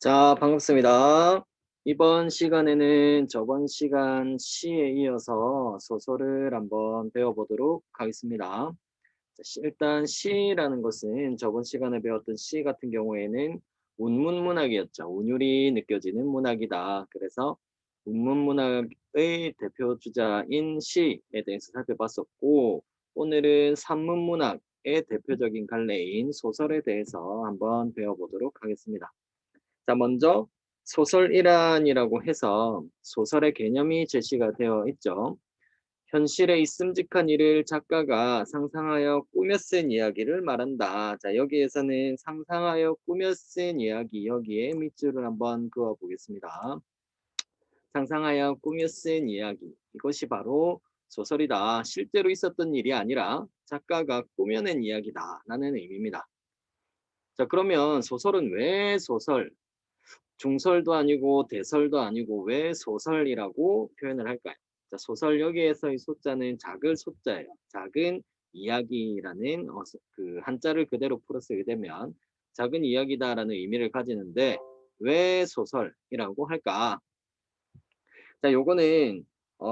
자, 반갑습니다. 이번 시간에는 저번 시간 시에 이어서 소설을 한번 배워보도록 하겠습니다. 자, 일단 시라는 것은 저번 시간에 배웠던 시 같은 경우에는 운문문학이었죠. 운율이 느껴지는 문학이다. 그래서 운문문학의 대표 주자인 시에 대해서 살펴봤었고, 오늘은 산문문학의 대표적인 갈래인 소설에 대해서 한번 배워보도록 하겠습니다. 자, 먼저 소설이란이라고 해서 소설의 개념이 제시가 되어 있죠. 현실에 있음직한 일을 작가가 상상하여 꾸며 쓴 이야기를 말한다. 자, 여기에서는 상상하여 꾸며 쓴 이야기, 여기에 밑줄을 한번 그어 보겠습니다. 상상하여 꾸며 쓴 이야기, 이것이 바로 소설이다. 실제로 있었던 일이 아니라 작가가 꾸며낸 이야기다 라는 의미입니다. 자, 그러면 소설은 왜 소설, 중설도 아니고 대설도 아니고 왜 소설이라고 표현을 할까요? 자, 소설 여기에서의 소자는 작을 소자예요. 작은 이야기라는 그 한자를 그대로 풀어 쓰게 되면 작은 이야기다라는 의미를 가지는데 왜 소설이라고 할까? 자, 요거는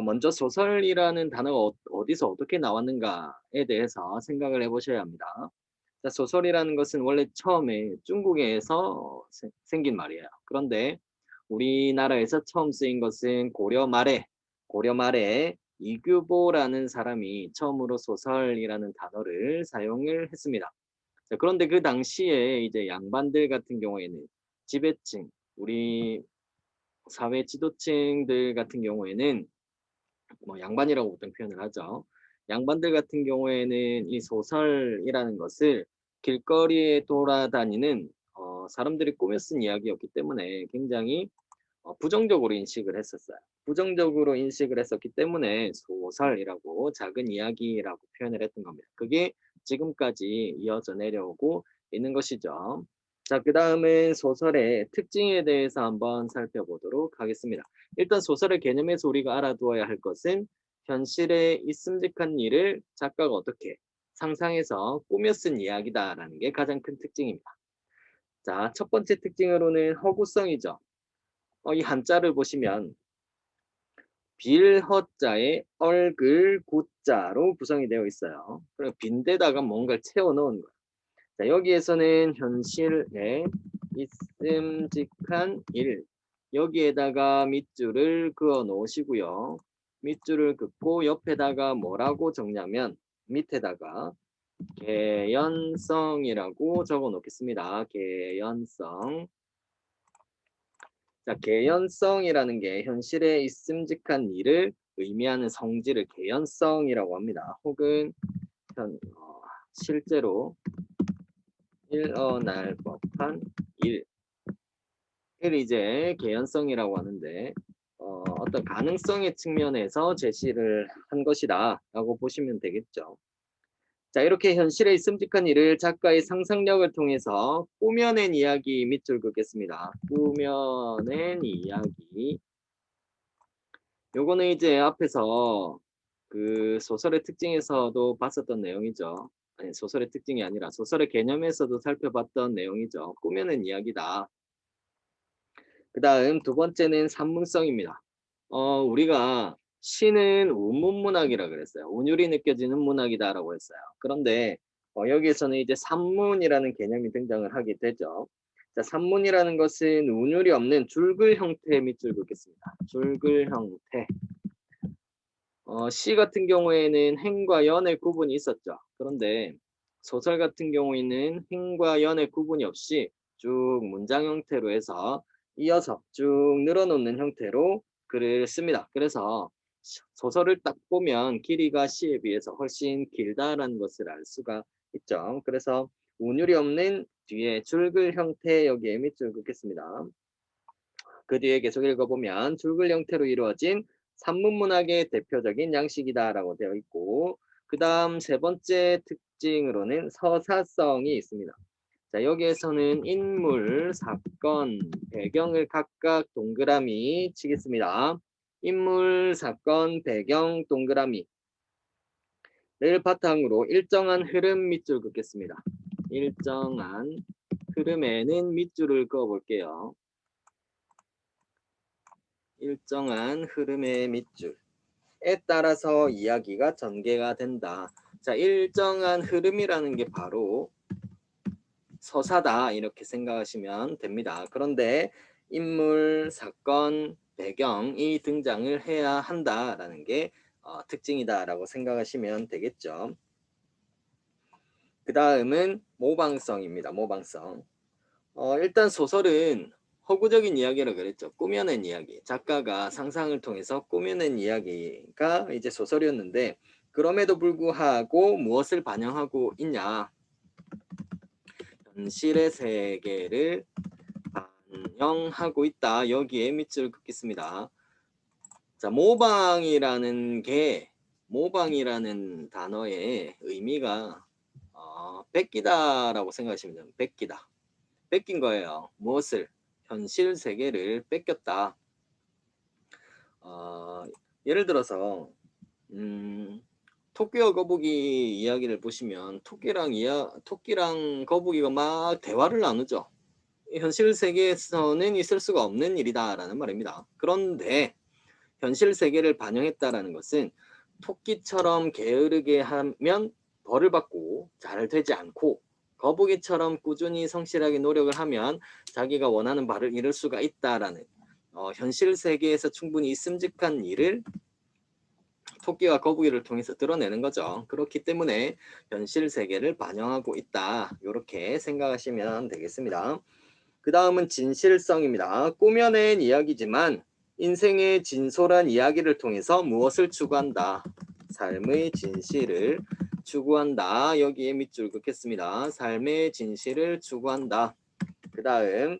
먼저 소설이라는 단어가 어디서 어떻게 나왔는가에 대해서 생각을 해보셔야 합니다. 자, 소설이라는 것은 원래 처음에 중국에서 생긴 말이에요. 그런데 우리나라에서 처음 쓰인 것은 고려 말에 이규보라는 사람이 처음으로 소설이라는 단어를 사용을 했습니다. 자, 그런데 그 당시에 이제 양반들 같은 경우에는 지배층, 우리 사회 지도층들 같은 경우에는 뭐 양반이라고 보통 표현을 하죠. 양반들 같은 경우에는 이 소설이라는 것을 길거리에 돌아다니는 사람들이 꾸며 쓴 이야기였기 때문에 굉장히 부정적으로 인식을 했었어요. 부정적으로 인식을 했었기 때문에 소설이라고 작은 이야기라고 표현을 했던 겁니다. 그게 지금까지 이어져 내려오고 있는 것이죠. 자, 그 다음은 소설의 특징에 대해서 한번 살펴보도록 하겠습니다. 일단 소설의 개념에서 우리가 알아두어야 할 것은 현실에 있음직한 일을 작가가 어떻게 상상해서 꾸며 쓴 이야기다라는 게 가장 큰 특징입니다. 자, 첫 번째 특징으로는 허구성이죠. 이 한자를 보시면 빌허자에 얼글 구자로 구성이 되어 있어요. 그리고 빈대다가 뭔가를 채워 넣은 거예요. 자, 여기에서는 현실에 있음직한 일, 여기에다가 밑줄을 그어 놓으시고요. 밑줄을 긋고 옆에다가 뭐라고 적냐면 밑에다가 개연성이라고 적어 놓겠습니다. 개연성. 자, 개연성이라는 게 현실에 있음직한 일을 의미하는 성질을 개연성이라고 합니다. 혹은 실제로 일어날 법한 일, 을 이제 개연성이라고 하는데 어떤 가능성의 측면에서 제시를 한 것이다라고 보시면 되겠죠. 자, 이렇게 현실에 있음직한 일을 작가의 상상력을 통해서 꾸며낸 이야기 밑줄 긋겠습니다. 꾸며낸 이야기. 요거는 이제 앞에서 그 소설의 특징에서도 봤었던 내용이죠. 아니, 소설의 특징이 아니라 소설의 개념에서도 살펴봤던 내용이죠. 꾸며낸 이야기다. 그 다음 두 번째는 산문성입니다. 우리가 시는 운문문학이라 그랬어요. 운율이 느껴지는 문학이다라고 했어요. 그런데 여기에서는 이제 산문이라는 개념이 등장을 하게 되죠. 자, 산문이라는 것은 운율이 없는 줄글 형태의 밑줄 긋겠습니다. 줄글 형태. 시 같은 경우에는 행과 연의 구분이 있었죠. 그런데 소설 같은 경우에는 행과 연의 구분이 없이 쭉 문장 형태로 해서 이어서 쭉 늘어놓는 형태로 글을 씁니다. 그래서 소설을 딱 보면 길이가 시에 비해서 훨씬 길다라는 것을 알 수가 있죠. 그래서 운율이 없는 뒤에 줄글 형태 여기에 밑줄 긋겠습니다. 그 뒤에 계속 읽어보면 줄글 형태로 이루어진 산문문학의 대표적인 양식이다라고 되어 있고, 그 다음 세 번째 특징으로는 서사성이 있습니다. 자, 여기에서는 인물, 사건, 배경을 각각 동그라미 치겠습니다. 인물, 사건, 배경, 동그라미를 바탕으로 일정한 흐름 밑줄 긋겠습니다. 일정한 흐름에는 밑줄을 그어 볼게요. 일정한 흐름의 밑줄에 따라서 이야기가 전개가 된다. 자, 일정한 흐름이라는 게 바로 서사다 이렇게 생각하시면 됩니다. 그런데 인물, 사건, 배경이 등장을 해야 한다라는 게 특징이다라고 생각하시면 되겠죠. 그 다음은 모방성입니다. 모방성. 일단 소설은 허구적인 이야기라 그랬죠. 꾸며낸 이야기. 작가가 상상을 통해서 꾸며낸 이야기가 이제 소설이었는데 그럼에도 불구하고 무엇을 반영하고 있냐? 현실의 세계를 반영하고 있다. 여기에 밑줄을 긋겠습니다. 자, 모방이라는 단어의 의미가 뺏기다라고 생각하시면 됩니다. 뺏기다. 뺏긴 거예요. 무엇을? 현실 세계를 뺏겼다. 예를 들어서 토끼와 거북이 이야기를 보시면 토끼랑 거북이가 막 대화를 나누죠. 현실 세계에서는 있을 수가 없는 일이다라는 말입니다. 그런데 현실 세계를 반영했다라는 것은 토끼처럼 게으르게 하면 벌을 받고 잘 되지 않고 거북이처럼 꾸준히 성실하게 노력을 하면 자기가 원하는 바를 이룰 수가 있다라는 현실 세계에서 충분히 있음직한 일을 토끼와 거북이를 통해서 드러내는 거죠. 그렇기 때문에 현실 세계를 반영하고 있다. 이렇게 생각하시면 되겠습니다. 그 다음은 진실성입니다. 꾸며낸 이야기지만 인생의 진솔한 이야기를 통해서 무엇을 추구한다? 삶의 진실을 추구한다. 여기에 밑줄 긋겠습니다. 삶의 진실을 추구한다. 그 다음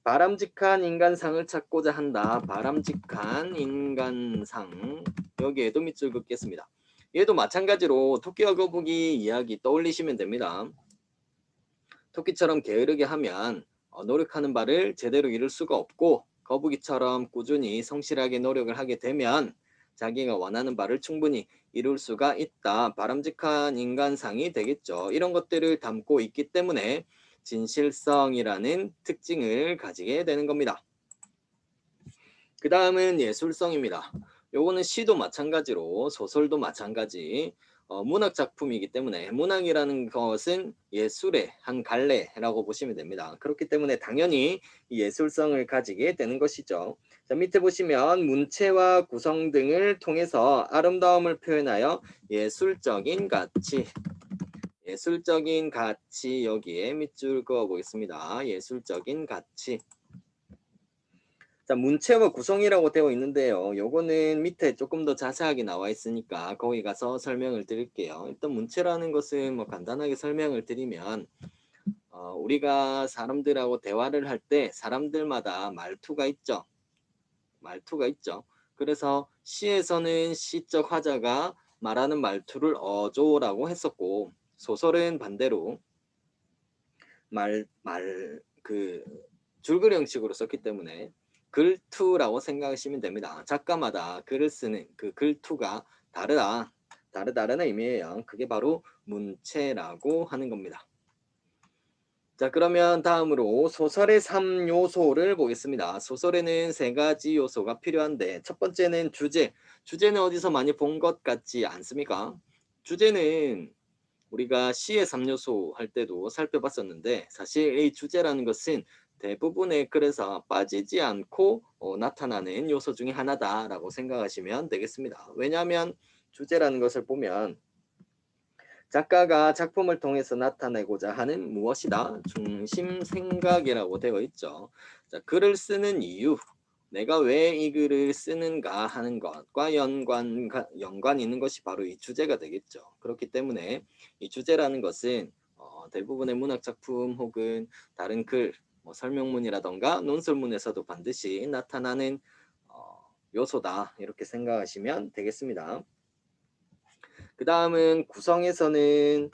바람직한 인간상을 찾고자 한다. 바람직한 인간상. 여기에도 밑줄 긋겠습니다. 얘도 마찬가지로 토끼와 거북이 이야기 떠올리시면 됩니다. 토끼처럼 게으르게 하면 노력하는 바를 제대로 이룰 수가 없고 거북이처럼 꾸준히 성실하게 노력을 하게 되면 자기가 원하는 바를 충분히 이룰 수가 있다. 바람직한 인간상이 되겠죠. 이런 것들을 담고 있기 때문에 진실성이라는 특징을 가지게 되는 겁니다. 그 다음은 예술성입니다. 요거는 시도 마찬가지로 소설도 마찬가지 문학 작품이기 때문에 문학이라는 것은 예술의 한 갈래라고 보시면 됩니다. 그렇기 때문에 당연히 예술성을 가지게 되는 것이죠. 자, 밑에 보시면 문체와 구성 등을 통해서 아름다움을 표현하여 예술적인 가치 여기에 밑줄 그어 보겠습니다. 예술적인 가치. 자, 문체와 구성이라고 되어 있는데요. 요거는 밑에 조금 더 자세하게 나와 있으니까 거기 가서 설명을 드릴게요. 일단 문체라는 것은 뭐 간단하게 설명을 드리면 우리가 사람들하고 대화를 할 때 사람들마다 말투가 있죠. 그래서 시에서는 시적 화자가 말하는 말투를 어조라고 했었고 소설은 반대로 줄거리 형식으로 썼기 때문에 글투라고 생각하시면 됩니다. 작가마다 글을 쓰는 그 글투가 다르다는 의미예요. 그게 바로 문체라고 하는 겁니다. 자, 그러면 다음으로 소설의 3요소를 보겠습니다. 소설에는 3가지 요소가 필요한데 첫 번째는 주제. 주제는 어디서 많이 본 것 같지 않습니까? 주제는 우리가 시의 3요소 할 때도 살펴봤었는데 사실 이 주제라는 것은 대부분의 글에서 빠지지 않고 나타나는 요소 중에 하나다라고 생각하시면 되겠습니다. 왜냐하면 주제라는 것을 보면 작가가 작품을 통해서 나타내고자 하는 무엇이다? 중심 생각이라고 되어 있죠. 자, 글을 쓰는 이유, 내가 왜 이 글을 쓰는가 하는 것과 연관 있는 것이 바로 이 주제가 되겠죠. 그렇기 때문에 이 주제라는 것은 대부분의 문학 작품 혹은 다른 글, 뭐 설명문이라던가 논설문에서도 반드시 나타나는 요소다 이렇게 생각하시면 되겠습니다. 그 다음은 구성에서는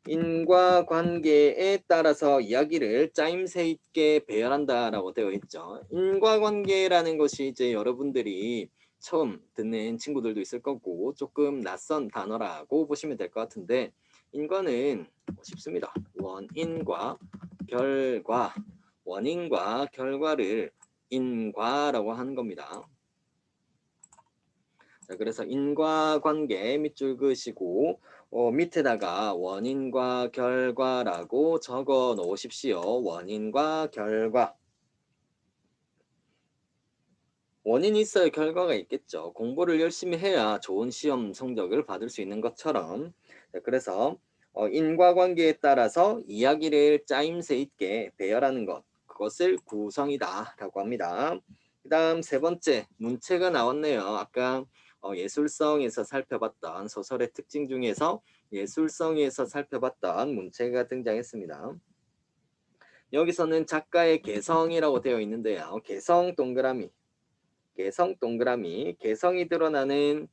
인과관계에 따라서 이야기를 짜임새 있게 배열한다라고 되어 있죠. 인과관계라는 것이 이제 여러분들이 처음 듣는 친구들도 있을 거고 조금 낯선 단어라고 보시면 될 것 같은데 인과는 쉽습니다. 원인과 결과를 인과라고 하는 겁니다. 자, 그래서 인과관계 밑줄 그으시고 밑에다가 원인과 결과라고 적어 놓으십시오. 원인과 결과. 원인이 있어야 결과가 있겠죠. 공부를 열심히 해야 좋은 시험 성적을 받을 수 있는 것처럼. 자, 그래서 인과관계에 따라서 이야기를 짜임새 있게 배열하는 것. 그것을 구성이다 라고 합니다. 그 다음 세 번째 문체가 나왔네요. 아까 예술성에서 살펴봤던 소설의 특징 중에서 예술성에서 살펴봤던 문체가 등장했습니다. 여기서는 작가의 개성이라고 되어 있는데요. 개성 동그라미. 개성 동그라미, 개성이 드러나는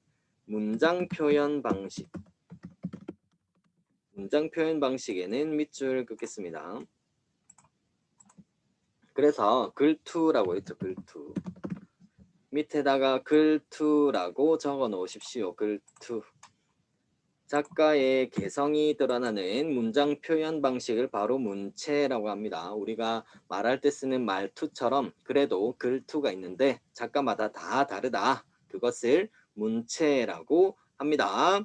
문장 표현 방식. 문장 표현 방식에는 밑줄 긋겠습니다. 그래서 글투라고 했죠. 글투. 밑에다가 글투라고 적어 놓으십시오. 글투. 작가의 개성이 드러나는 문장 표현 방식을 바로 문체라고 합니다. 우리가 말할 때 쓰는 말투처럼 그래도 글투가 있는데 작가마다 다 다르다. 그것을 문체라고 합니다.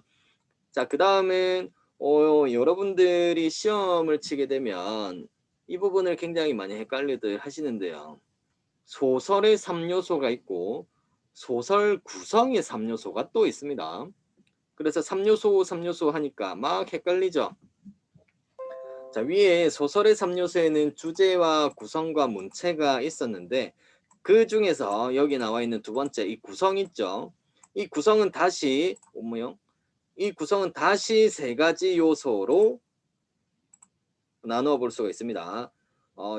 자, 그 다음은 여러분들이 시험을 치게 되면 이 부분을 굉장히 많이 헷갈리들 하시는데요. 소설의 3요소가 있고 소설 구성의 3요소가 또 있습니다. 그래서 3요소 하니까 막 헷갈리죠. 자, 위에 소설의 3요소에는 주제와 구성과 문체가 있었는데 그 중에서 여기 나와 있는 두 번째 이 구성 있죠. 이 구성은 다시 이 구성은 다시 세 가지 요소로 나누어 볼 수가 있습니다.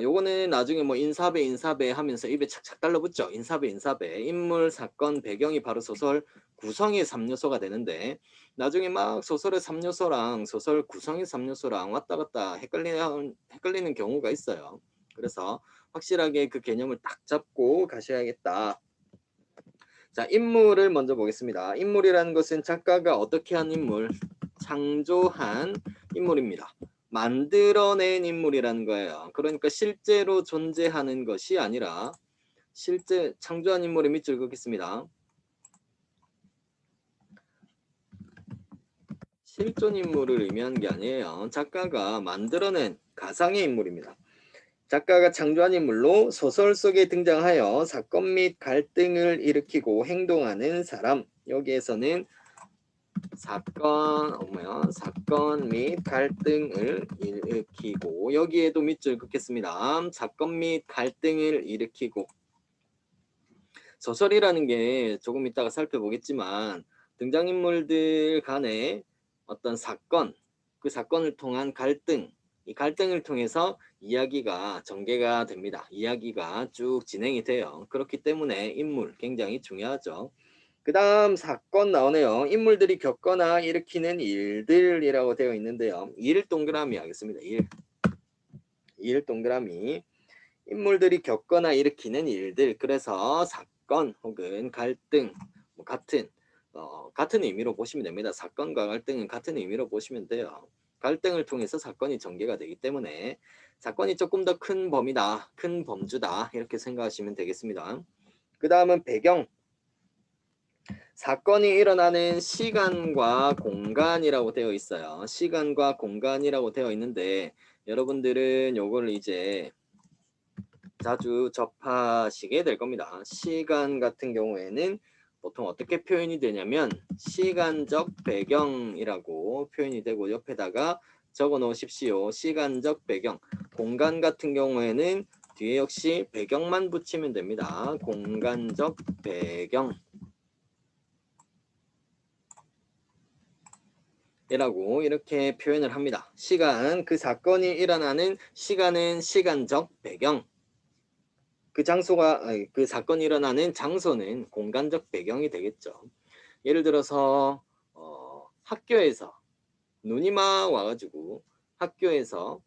요거는 나중에 뭐 인사배 하면서 입에 착착 달라붙죠. 인사배 인물 사건 배경이 바로 소설 구성의 3요소가 되는데 나중에 막 소설의 3요소랑 소설 구성의 3요소랑 왔다 갔다 헷갈리는 경우가 있어요. 그래서 확실하게 그 개념을 딱 잡고 가셔야겠다. 자, 인물을 먼저 보겠습니다. 인물이라는 것은 작가가 어떻게 한 인물, 창조한 인물입니다. 만들어낸 인물이라는 거예요. 그러니까 실제로 존재하는 것이 아니라 실제 창조한 인물의 밑줄 긋겠습니다. 실존 인물을 의미하는 게 아니에요. 작가가 만들어낸 가상의 인물입니다. 작가가 창조한 인물로 소설 속에 등장하여 사건 및 갈등을 일으키고 행동하는 사람. 여기에서는 사건 및 갈등을 일으키고 여기에도 밑줄 긋겠습니다. 사건 및 갈등을 일으키고 소설이라는 게 조금 이따가 살펴보겠지만 등장인물들 간의 어떤 사건, 그 사건을 통한 갈등, 이 갈등을 통해서 이야기가 전개가 됩니다. 이야기가 쭉 진행이 돼요. 그렇기 때문에 인물 굉장히 중요하죠. 그 다음 사건 나오네요. 인물들이 겪거나 일으키는 일들이라고 되어 있는데요. 일 동그라미 하겠습니다. 일 동그라미. 인물들이 겪거나 일으키는 일들. 그래서 사건 혹은 갈등 같은 의미로 보시면 됩니다. 사건과 갈등은 같은 의미로 보시면 돼요. 갈등을 통해서 사건이 전개가 되기 때문에 사건이 조금 더 큰 범위다, 큰 범주다 이렇게 생각하시면 되겠습니다. 그 다음은 배경. 사건이 일어나는 시간과 공간이라고 되어 있어요. 시간과 공간이라고 되어 있는데 여러분들은 요거를 이제 자주 접하시게 될 겁니다. 시간 같은 경우에는 보통 어떻게 표현이 되냐면 시간적 배경이라고 표현이 되고 옆에다가 적어 놓으십시오. 시간적 배경. 공간 같은 경우에는 뒤에 역시 배경만 붙이면 됩니다. 공간적 배경. 이라고 이렇게 표현을 합니다. 시간, 그 사건이 일어나는 시간은 시간적 배경. 그 사건이 일어나는 장소는 공간적 배경이 되겠죠. 예를 들어서 학교에서 눈이 막 와가지고 학교에서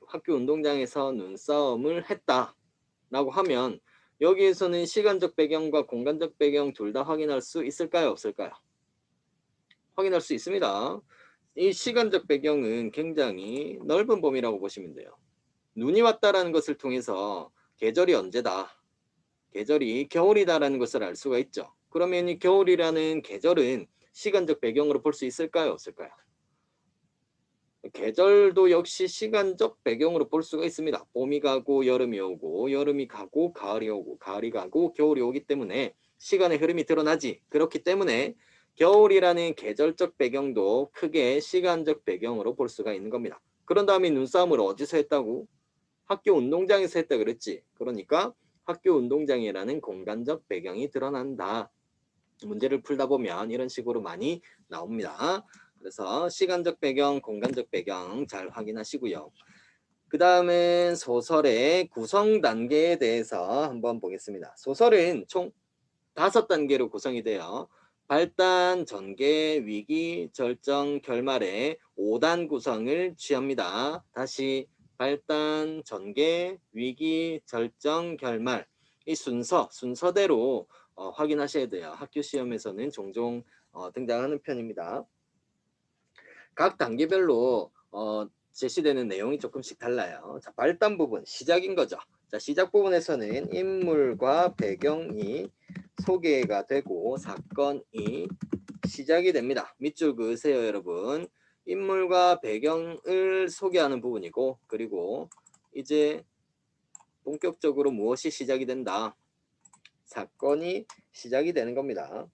학교 운동장에서 눈싸움을 했다라고 하면 여기에서는 시간적 배경과 공간적 배경 둘 다 확인할 수 있을까요? 없을까요? 확인할 수 있습니다. 이 시간적 배경은 굉장히 넓은 범위라고 보시면 돼요. 눈이 왔다라는 것을 통해서 계절이 언제다. 계절이 겨울이다라는 것을 알 수가 있죠. 그러면 이 겨울이라는 계절은 시간적 배경으로 볼 수 있을까요? 없을까요? 계절도 역시 시간적 배경으로 볼 수가 있습니다. 봄이 가고 여름이 오고 여름이 가고 가을이 오고 가을이 가고 겨울이 오기 때문에 시간의 흐름이 드러나지. 그렇기 때문에 겨울이라는 계절적 배경도 크게 시간적 배경으로 볼 수가 있는 겁니다. 그런 다음에 눈싸움을 어디서 했다고? 학교 운동장에서 했다 그랬지. 그러니까 학교 운동장이라는 공간적 배경이 드러난다. 문제를 풀다 보면 이런 식으로 많이 나옵니다. 그래서 시간적 배경, 공간적 배경 잘 확인하시고요. 그 다음은 소설의 구성 단계에 대해서 한번 보겠습니다. 소설은 총 5단계로 구성이 돼요. 발단, 전개, 위기, 절정, 결말의 5단 구성을 취합니다. 다시 발단, 전개, 위기, 절정, 결말 이 순서대로 확인하셔야 돼요. 학교 시험에서는 종종 등장하는 편입니다. 각 단계별로 제시되는 내용이 조금씩 달라요. 자, 발단 부분, 시작인 거죠. 자, 시작 부분에서는 인물과 배경이 소개가 되고 사건이 시작이 됩니다. 밑줄 그으세요, 여러분. 인물과 배경을 소개하는 부분이고, 그리고 이제 본격적으로 무엇이 시작이 된다. 사건이 시작이 되는 겁니다.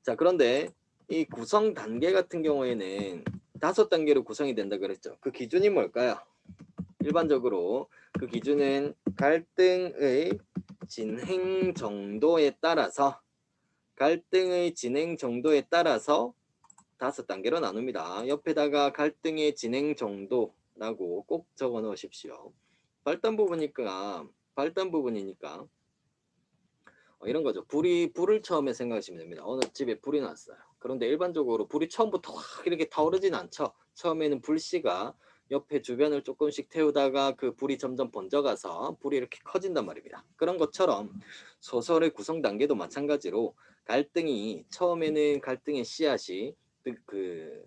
자, 그런데 이 구성 단계 같은 경우에는 5단계로 구성이 된다 그랬죠. 그 기준이 뭘까요? 일반적으로 그 기준은 갈등의 진행 정도에 따라서 5단계로 나눕니다. 옆에다가 갈등의 진행 정도라고 꼭 적어 놓으십시오. 발단 부분이니까 이런 거죠. 불을 처음에 생각하시면 됩니다. 어느 집에 불이 났어요. 그런데 일반적으로 불이 처음부터 확 이렇게 타오르진 않죠. 처음에는 불씨가 옆에 주변을 조금씩 태우다가 그 불이 점점 번져가서 불이 이렇게 커진단 말입니다. 그런 것처럼 소설의 구성 단계도 마찬가지로 처음에는 갈등의 씨앗이 그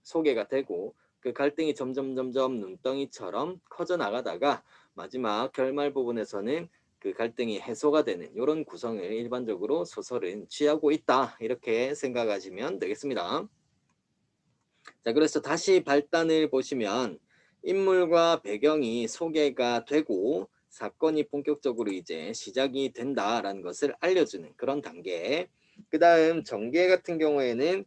소개가 되고 그 갈등이 점점 눈덩이처럼 커져 나가다가 마지막 결말 부분에서는 그 갈등이 해소가 되는 이런 구성을 일반적으로 소설은 취하고 있다. 이렇게 생각하시면 되겠습니다. 자, 그래서 다시 발단을 보시면 인물과 배경이 소개가 되고 사건이 본격적으로 이제 시작이 된다라는 것을 알려주는 그런 단계. 그 다음 전개 같은 경우에는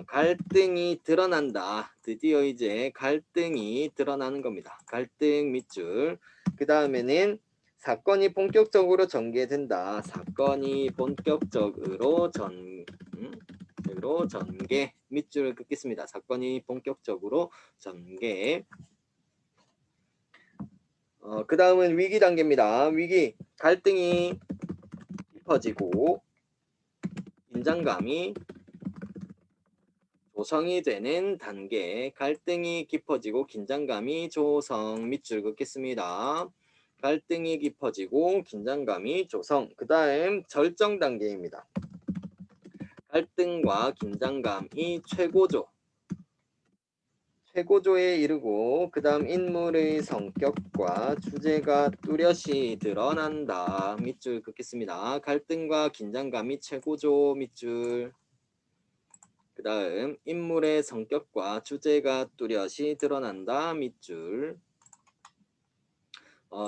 갈등이 드러난다. 드디어 이제 갈등이 드러나는 겁니다. 갈등 밑줄. 그 다음에는 사건이 본격적으로 전개된다. 사건이 본격적으로 전개 밑줄을 긋겠습니다. 사건이 본격적으로 전개. 그 다음은 위기 단계입니다. 위기, 갈등이 깊어지고 긴장감이 조성이 되는 단계. 갈등이 깊어지고 긴장감이 조성 밑줄 긋겠습니다. 갈등이 깊어지고 긴장감이 조성. 그 다음 절정 단계입니다. 갈등과 긴장감이 최고조에 이르고 그 다음 인물의 성격과 주제가 뚜렷이 드러난다. 밑줄 긋겠습니다. 갈등과 긴장감이 최고조 밑줄. 그 다음 인물의 성격과 주제가 뚜렷이 드러난다. 밑줄.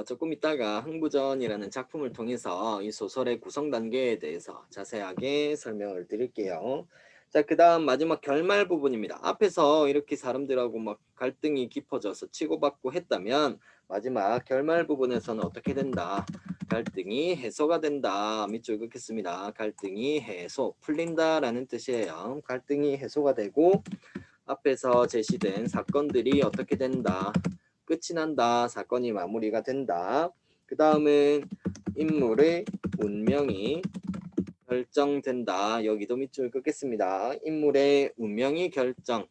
조금 있다가 흥부전이라는 작품을 통해서 이 소설의 구성 단계에 대해서 자세하게 설명을 드릴게요. 자, 그 다음 마지막 결말 부분입니다. 앞에서 이렇게 사람들하고 막 갈등이 깊어져서 치고받고 했다면 마지막 결말 부분에서는 어떻게 된다? 갈등이 해소가 된다. 밑줄 긋겠습니다. 갈등이 풀린다라는 뜻이에요. 갈등이 해소가 되고 앞에서 제시된 사건들이 어떻게 된다? 끝이 난다. 사건이 마무리가 된다. 그 다음은 인물의 운명이 결정된다. 여기도 밑줄 긋겠습니다. 인물의 운명이 결정.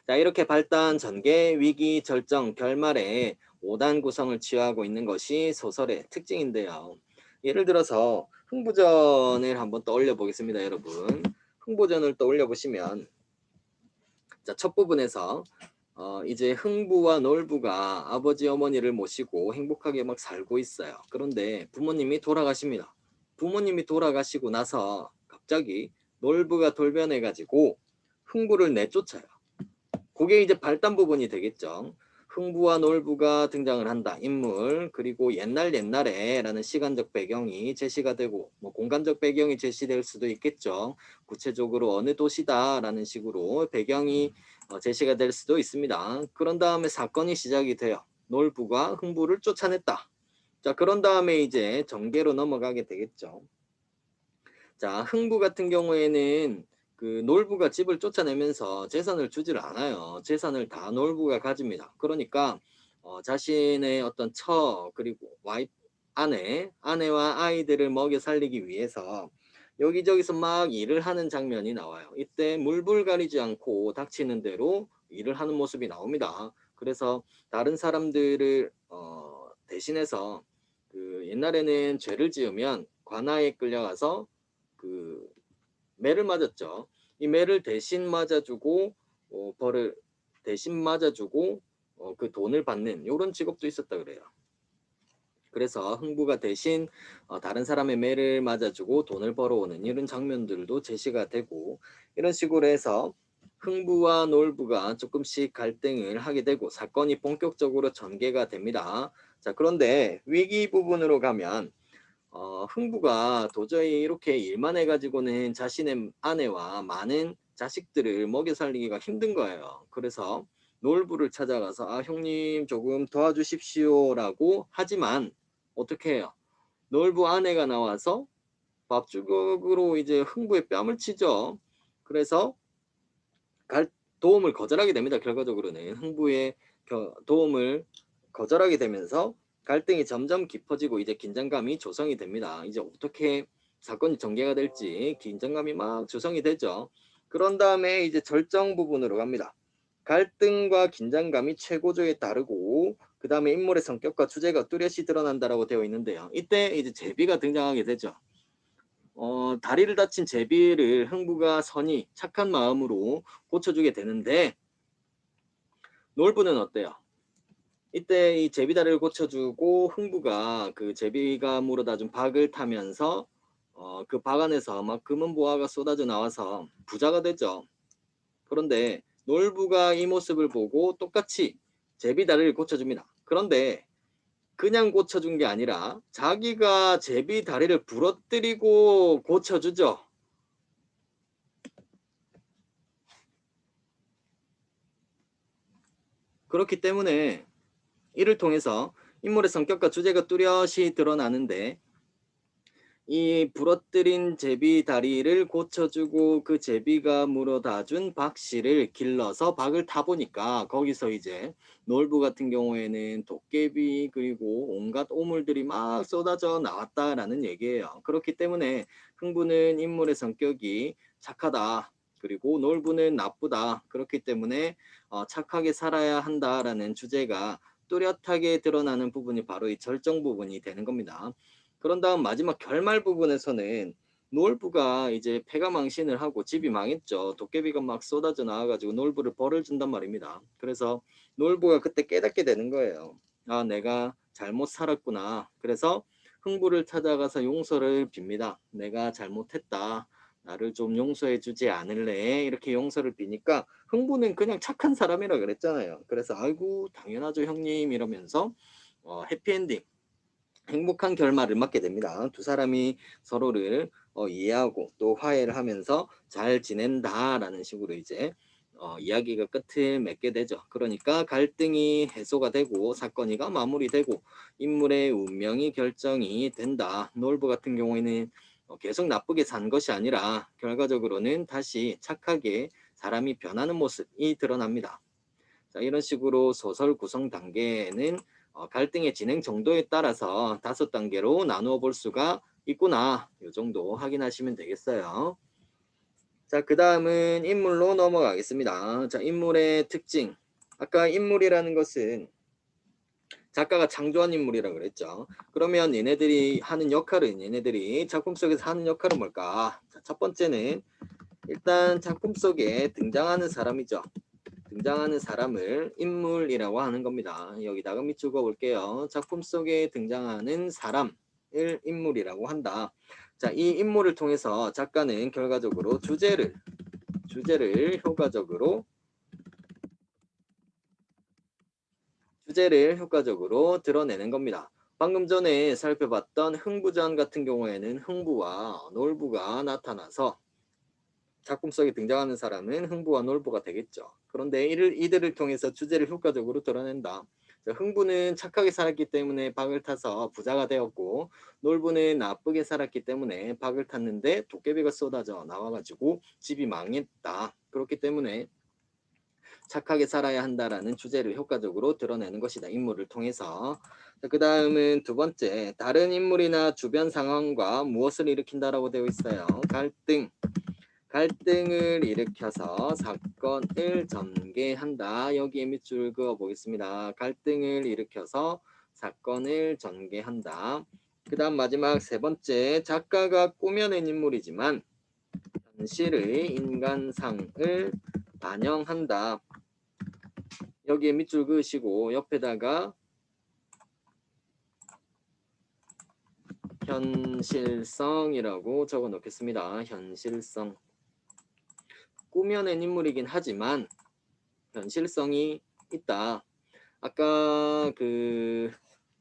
자, 이렇게 발단, 전개, 위기, 절정, 결말에 5단 구성을 취하고 있는 것이 소설의 특징인데요. 예를 들어서 흥부전을 한번 떠올려 보겠습니다, 여러분. 흥부전을 떠올려 보시면 자, 첫 부분에서 이제 흥부와 놀부가 아버지 어머니를 모시고 행복하게 막 살고 있어요. 그런데 부모님이 돌아가십니다. 부모님이 돌아가시고 나서 갑자기 놀부가 돌변해 가지고 흥부를 내쫓아요. 그게 이제 발단 부분이 되겠죠. 흥부와 놀부가 등장을 한다. 인물 그리고 옛날에 라는 시간적 배경이 제시가 되고 뭐 공간적 배경이 제시될 수도 있겠죠. 구체적으로 어느 도시다라는 식으로 배경이 제시가 될 수도 있습니다. 그런 다음에 사건이 시작이 돼요. 놀부가 흥부를 쫓아냈다. 자, 그런 다음에 이제 전개로 넘어가게 되겠죠. 자, 흥부 같은 경우에는 그 놀부가 집을 쫓아내면서 재산을 주지를 않아요. 재산을 다 놀부가 가집니다. 그러니까 자신의 어떤 처 그리고 아내와 아이들을 먹여 살리기 위해서 여기저기서 막 일을 하는 장면이 나와요. 이때 물불 가리지 않고 닥치는 대로 일을 하는 모습이 나옵니다. 그래서 다른 사람들을 대신해서 그 옛날에는 죄를 지으면 관아에 끌려가서 그 매를 맞았죠. 이 매를 대신 맞아주고 벌을 대신 맞아주고 그 돈을 받는 이런 직업도 있었다 그래요. 그래서 흥부가 대신 다른 사람의 매를 맞아주고 돈을 벌어오는 이런 장면들도 제시가 되고 이런 식으로 해서 흥부와 놀부가 조금씩 갈등을 하게 되고 사건이 본격적으로 전개가 됩니다. 자, 그런데 위기 부분으로 가면 흥부가 도저히 이렇게 일만 해가지고는 자신의 아내와 많은 자식들을 먹여 살리기가 힘든 거예요. 그래서 놀부를 찾아가서 아, 형님 조금 도와주십시오라고 하지만 어떻게 해요? 놀부 아내가 나와서 밥주걱으로 이제 흥부의 뺨을 치죠. 그래서 도움을 거절하게 됩니다. 결과적으로는 흥부의 도움을 거절하게 되면서 갈등이 점점 깊어지고 이제 긴장감이 조성이 됩니다. 이제 어떻게 사건이 전개가 될지 긴장감이 막 조성이 되죠. 그런 다음에 이제 절정 부분으로 갑니다. 갈등과 긴장감이 최고조에 다르고 그 다음에 인물의 성격과 주제가 뚜렷이 드러난다라고 되어 있는데요. 이때 이제 제비가 등장하게 되죠. 다리를 다친 제비를 흥부가 선히 착한 마음으로 고쳐주게 되는데 놀부는 어때요? 이때 이 제비 다리를 고쳐주고 흥부가 그 제비가 물어다 준 박을 타면서 그 박 안에서 막 금은 보화가 쏟아져 나와서 부자가 되죠. 그런데 놀부가 이 모습을 보고 똑같이 제비 다리를 고쳐줍니다. 그런데 그냥 고쳐준 게 아니라 자기가 제비 다리를 부러뜨리고 고쳐주죠. 그렇기 때문에 이를 통해서 인물의 성격과 주제가 뚜렷이 드러나는데 이 부러뜨린 제비 다리를 고쳐주고 그 제비가 물어다준 박씨를 길러서 박을 타보니까 거기서 이제 놀부 같은 경우에는 도깨비 그리고 온갖 오물들이 막 쏟아져 나왔다라는 얘기예요. 그렇기 때문에 흥부는 인물의 성격이 착하다. 그리고 놀부는 나쁘다. 그렇기 때문에 착하게 살아야 한다라는 주제가 뚜렷하게 드러나는 부분이 바로 이 절정 부분이 되는 겁니다. 그런 다음 마지막 결말 부분에서는 놀부가 이제 패가 망신을 하고 집이 망했죠. 도깨비가 막 쏟아져 나와가지고 놀부를 벌을 준단 말입니다. 그래서 놀부가 그때 깨닫게 되는 거예요. 아, 내가 잘못 살았구나. 그래서 흥부를 찾아가서 용서를 빕니다. 내가 잘못했다. 나를 좀 용서해 주지 않을래? 이렇게 용서를 비니까 흥부는 그냥 착한 사람이라 그랬잖아요. 그래서 아이고 당연하죠 형님 이러면서 해피엔딩 행복한 결말을 맞게 됩니다. 두 사람이 서로를 이해하고 또 화해를 하면서 잘 지낸다라는 식으로 이제 이야기가 끝을 맺게 되죠. 그러니까 갈등이 해소가 되고 사건이가 마무리되고 인물의 운명이 결정이 된다. 놀부 같은 경우에는 계속 나쁘게 산 것이 아니라 결과적으로는 다시 착하게 사람이 변하는 모습이 드러납니다. 자, 이런 식으로 소설 구성 단계는 갈등의 진행 정도에 따라서 5단계로 나누어 볼 수가 있구나. 이 정도 확인하시면 되겠어요. 자, 그 다음은 인물로 넘어가겠습니다. 자, 인물의 특징. 아까 인물이라는 것은 작가가 창조한 인물이라고 그랬죠. 그러면 얘네들이 하는 역할은 얘네들이 작품 속에서 하는 역할은 뭘까? 자, 첫 번째는 일단 작품 속에 등장하는 사람이죠. 등장하는 사람을 인물이라고 하는 겁니다. 여기다가 밑줄 그어볼게요. 작품 속에 등장하는 사람을 인물이라고 한다. 자, 이 인물을 통해서 작가는 결과적으로 주제를 효과적으로 드러내는 겁니다. 방금 전에 살펴봤던 흥부전 같은 경우에는 흥부와 놀부가 나타나서 작품 속에 등장하는 사람은 흥부와 놀부가 되겠죠. 그런데 이들을 통해서 주제를 효과적으로 드러낸다. 흥부는 착하게 살았기 때문에 박을 타서 부자가 되었고, 놀부는 나쁘게 살았기 때문에 박을 탔는데 도깨비가 쏟아져 나와가지고 집이 망했다. 그렇기 때문에 착하게 살아야 한다라는 주제를 효과적으로 드러내는 것이다. 인물을 통해서. 그 다음은 두 번째, 다른 인물이나 주변 상황과 무엇을 일으킨다라고 되어 있어요. 갈등을 일으켜서 사건을 전개한다. 여기에 밑줄 그어 보겠습니다. 갈등을 일으켜서 사건을 전개한다. 그 다음 마지막 세 번째, 작가가 꾸며낸 인물이지만 현실의 인간상을 반영한다. 여기에 밑줄 그으시고 옆에다가 현실성이라고 적어 놓겠습니다. 현실성. 꾸며낸 인물이긴 하지만 현실성이 있다. 아까 그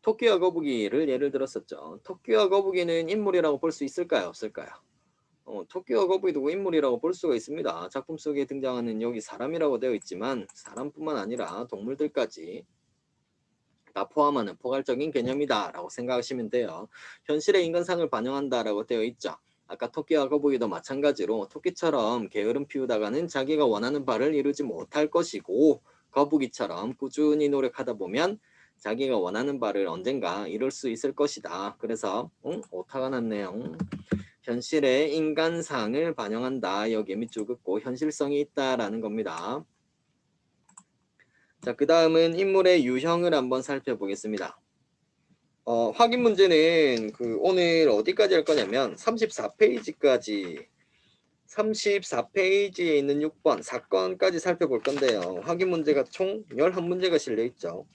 토끼와 거북이를 예를 들었었죠. 토끼와 거북이는 인물이라고 볼 수 있을까요? 없을까요? 토끼와 거북이도 인물이라고 볼 수가 있습니다. 작품 속에 등장하는 여기 사람이라고 되어 있지만 사람뿐만 아니라 동물들까지 다 포함하는 포괄적인 개념이다 라고 생각하시면 돼요. 현실의 인간상을 반영한다라고 되어 있죠. 아까 토끼와 거북이도 마찬가지로 토끼처럼 게으름 피우다가는 자기가 원하는 바를 이루지 못할 것이고, 거북이처럼 꾸준히 노력하다 보면 자기가 원하는 바를 언젠가 이룰 수 있을 것이다. 그래서 오타가 났네요. 현실의 인간상을 반영한다. 여기에 밑줄 긋고 현실성이 있다라는 겁니다. 자, 그 다음은 인물의 유형을 한번 살펴보겠습니다. 확인 문제는 오늘 어디까지 할 거냐면 34페이지에 있는 6번 사건까지 살펴볼 건데요. 확인 문제가 총 11문제가 실려 있죠.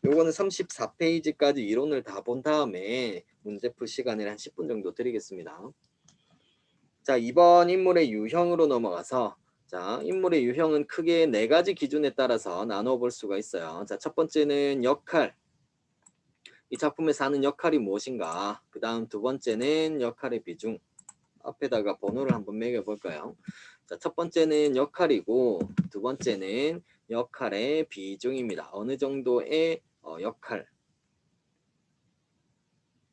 요거는 34페이지까지 이론을 다 본 다음에 문제 풀 시간을 한 10분 정도 드리겠습니다. 자, 이번 인물의 유형으로 넘어가서, 자, 인물의 유형은 크게 4가지 기준에 따라서 나눠 볼 수가 있어요. 자, 첫 번째는 역할. 이 작품에서 하는 역할이 무엇인가. 그 다음 두 번째는 역할의 비중. 앞에다가 번호를 한번 매겨볼까요? 자, 첫 번째는 역할이고 두 번째는 역할의 비중입니다. 어느 정도의 역할,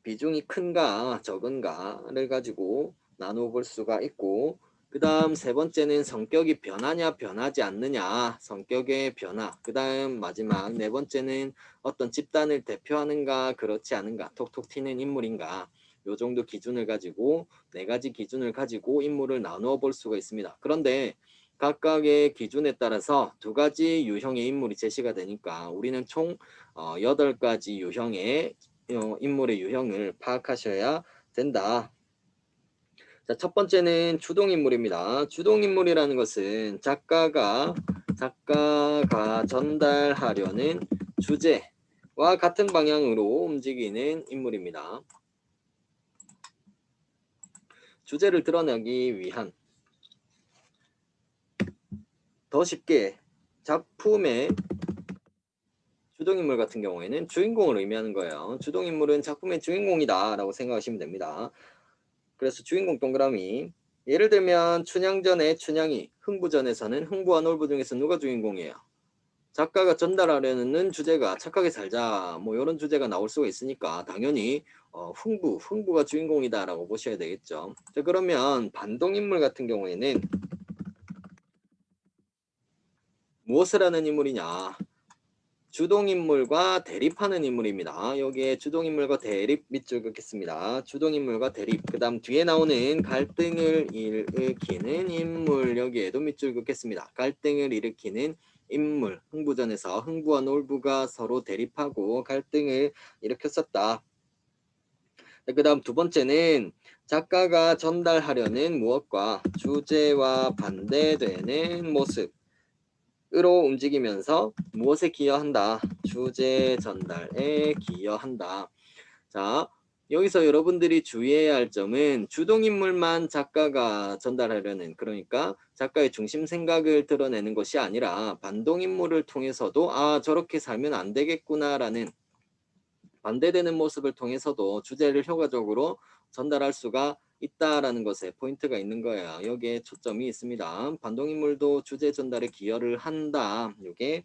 비중이 큰가 적은가를 가지고 나누어 볼 수가 있고, 그 다음 세 번째는 성격이 변하냐 변하지 않느냐, 성격의 변화. 그 다음 마지막 네 번째는 어떤 집단을 대표하는가 그렇지 않은가, 톡톡 튀는 인물인가. 요 정도 기준을 가지고 4가지 기준을 가지고 인물을 나누어 볼 수가 있습니다. 그런데 각각의 기준에 따라서 2가지 유형의 인물이 제시가 되니까 우리는 총 8가지 유형의 인물의 유형을 파악하셔야 된다. 자, 첫 번째는 주동인물입니다. 주동인물이라는 것은 작가가 전달하려는 주제와 같은 방향으로 움직이는 인물입니다. 주제를 드러내기 위한, 더 쉽게 작품의 주동인물 같은 경우에는 주인공을 의미하는 거예요. 주동인물은 작품의 주인공이다 라고 생각하시면 됩니다. 그래서 주인공 동그라미. 예를 들면 춘향전의 춘향이, 흥부전에서는 흥부와 놀부 중에서 누가 주인공이에요? 작가가 전달하려는 주제가 착하게 살자, 뭐 이런 주제가 나올 수가 있으니까 당연히 흥부가 주인공이다라고 보셔야 되겠죠. 자, 그러면 반동인물 같은 경우에는 무엇을 하는 인물이냐? 주동인물과 대립하는 인물입니다. 여기에 주동인물과 대립 밑줄 긋겠습니다. 주동인물과 대립. 그 다음 뒤에 나오는 갈등을 일으키는 인물, 여기에도 밑줄 긋겠습니다. 갈등을 일으키는 인물. 흥부전에서 흥부와 놀부가 서로 대립하고 갈등을 일으켰었다. 그 다음 두 번째는 작가가 전달하려는 무엇과 주제와 반대되는 모습 움직이면서 무엇에 기여한다? 주제 전달에 기여한다. 자, 여기서 여러분들이 주의해야 할 점은 주동인물만 작가가 전달하려는, 그러니까 작가의 중심 생각을 드러내는 것이 아니라 반동인물을 통해서도 저렇게 살면 안 되겠구나라는 반대되는 모습을 통해서도 주제를 효과적으로 전달할 수가 있다라는 것에 포인트가 있는 거예요. 여기에 초점이 있습니다. 반동인물도 주제 전달에 기여를 한다. 이게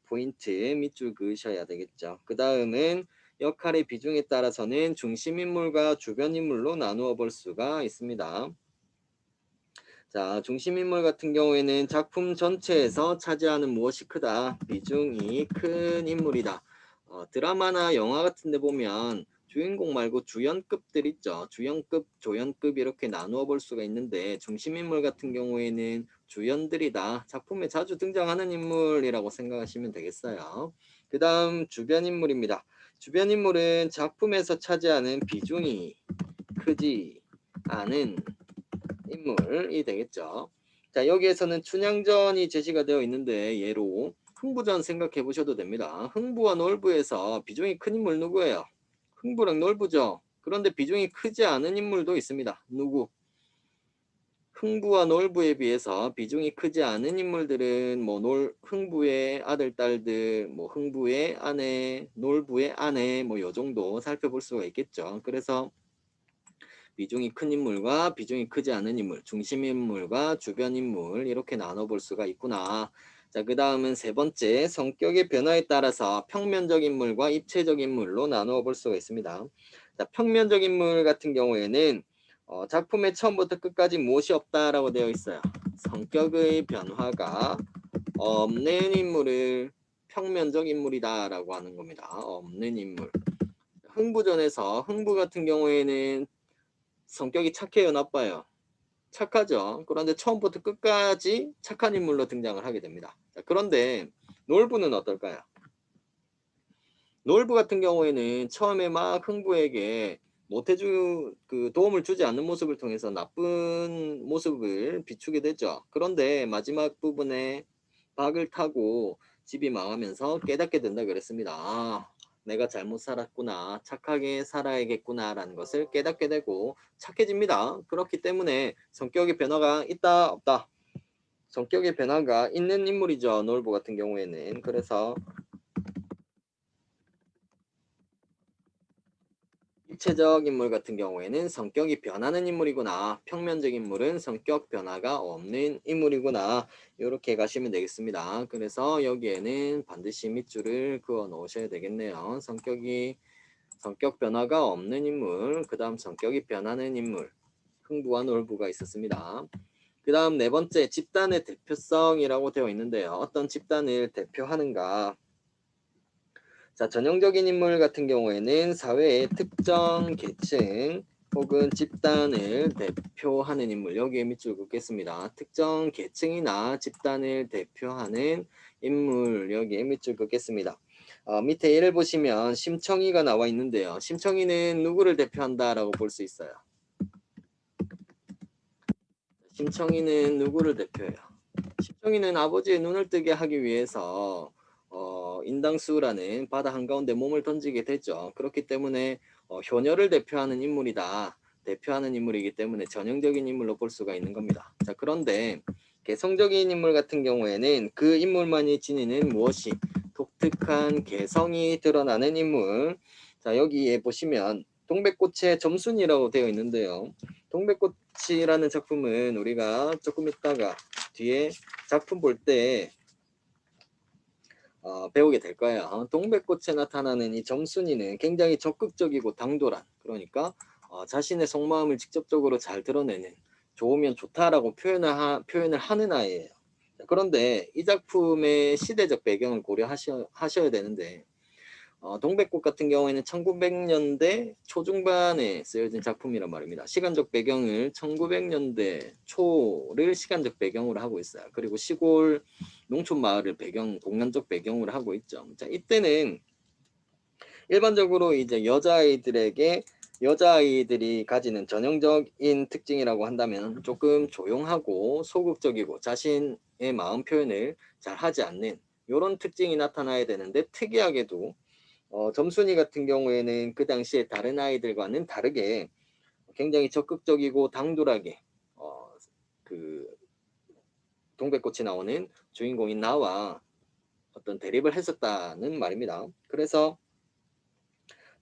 포인트 밑줄 그으셔야 되겠죠. 그 다음은 역할의 비중에 따라서는 중심인물과 주변인물로 나누어 볼 수가 있습니다. 자, 중심인물 같은 경우에는 작품 전체에서 차지하는 무엇이 크다? 비중이 큰 인물이다. 드라마나 영화 같은 데 보면 주인공 말고 주연급들 있죠. 주연급, 조연급 이렇게 나누어 볼 수가 있는데 중심인물 같은 경우에는 주연들이다. 작품에 자주 등장하는 인물이라고 생각하시면 되겠어요. 그 다음 주변인물입니다. 주변인물은 작품에서 차지하는 비중이 크지 않은 인물이 되겠죠. 자, 여기에서는 춘향전이 제시가 되어 있는데 예로 흥부전 생각해 보셔도 됩니다. 흥부와 놀부에서 비중이 큰 인물 누구예요? 흥부랑 놀부죠. 그런데 비중이 크지 않은 인물도 있습니다. 누구? 흥부와 놀부에 비해서 비중이 크지 않은 인물들은 뭐 흥부의 아들, 딸들, 뭐 흥부의 아내, 놀부의 아내 뭐 요 정도 살펴볼 수가 있겠죠. 그래서 비중이 큰 인물과 비중이 크지 않은 인물, 중심 인물과 주변 인물 이렇게 나눠볼 수가 있구나. 자, 그 다음은 세 번째, 성격의 변화에 따라서 평면적 인물과 입체적 인물로 나누어 볼 수가 있습니다. 자, 평면적 인물 같은 경우에는 작품의 처음부터 끝까지 무엇이 없다라고 되어 있어요. 성격의 변화가 없는 인물을 평면적 인물이다라고 하는 겁니다. 없는 인물. 흥부전에서 흥부 같은 경우에는 성격이 착해요, 나빠요? 착하죠. 그런데 처음부터 끝까지 착한 인물로 등장을 하게 됩니다. 자, 그런데 놀부는 어떨까요? 놀부 같은 경우에는 처음에 막 흥부에게 도움을 주지 않는 모습을 통해서 나쁜 모습을 비추게 되죠. 그런데 마지막 부분에 박을 타고 집이 망하면서 깨닫게 된다 그랬습니다. 내가 잘못 살았구나, 착하게 살아야겠구나 라는 것을 깨닫게 되고 착해집니다. 그렇기 때문에 성격의 변화가 있다 없다? 성격의 변화가 있는 인물이죠. 놀부 같은 경우에는. 그래서 입체적 인물 같은 경우에는 성격이 변하는 인물이구나. 평면적 인물은 성격 변화가 없는 인물이구나. 이렇게 가시면 되겠습니다. 그래서 여기에는 반드시 밑줄을 그어 놓으셔야 되겠네요. 성격 변화가 없는 인물, 그 다음 성격이 변하는 인물, 흥부와 놀부가 있었습니다. 그 다음 네 번째, 집단의 대표성이라고 되어 있는데요. 어떤 집단을 대표하는가? 자, 전형적인 인물 같은 경우에는 사회의 특정 계층 혹은 집단을 대표하는 인물, 여기에 밑줄 긋겠습니다. 특정 계층이나 집단을 대표하는 인물, 여기에 밑줄 긋겠습니다. 밑에 예를 보시면 심청이가 나와 있는데요. 심청이는 누구를 대표한다라고 볼 수 있어요? 심청이는 누구를 대표해요? 심청이는 아버지의 눈을 뜨게 하기 위해서 인당수라는 바다 한가운데 몸을 던지게 되죠. 그렇기 때문에 효녀를 대표하는 인물이다. 대표하는 인물이기 때문에 전형적인 인물로 볼 수가 있는 겁니다. 자, 그런데 개성적인 인물 같은 경우에는 그 인물만이 지니는 무엇이 독특한 개성이 드러나는 인물. 자, 여기에 보시면 동백꽃의 점순이라고 되어 있는데요. 동백꽃이라는 작품은 우리가 조금 있다가 뒤에 작품 볼 때 배우게 될 거예요. 동백꽃에 나타나는 이 점순이는 굉장히 적극적이고 당돌한, 그러니까 자신의 속마음을 직접적으로 잘 드러내는, 좋으면 좋다라고 표현을 하는 아이예요. 그런데 이 작품의 시대적 배경을 고려하셔야 되는데 동백꽃 같은 경우에는 1900년대 초중반에 쓰여진 작품이란 말입니다. 시간적 배경을 1900년대 초를 시간적 배경으로 하고 있어요. 그리고 시골 농촌 마을을 공간적 배경으로 하고 있죠. 자, 이때는 일반적으로 이제 여자아이들이 가지는 전형적인 특징이라고 한다면 조금 조용하고 소극적이고 마음 표현을 잘 하지 않는 이런 특징이 나타나야 되는데, 특이하게도 점순이 같은 경우에는 그 당시에 다른 아이들과는 다르게 굉장히 적극적이고 당돌하게 그 동백꽃이 나오는 주인공인 나와 어떤 대립을 했었다는 말입니다. 그래서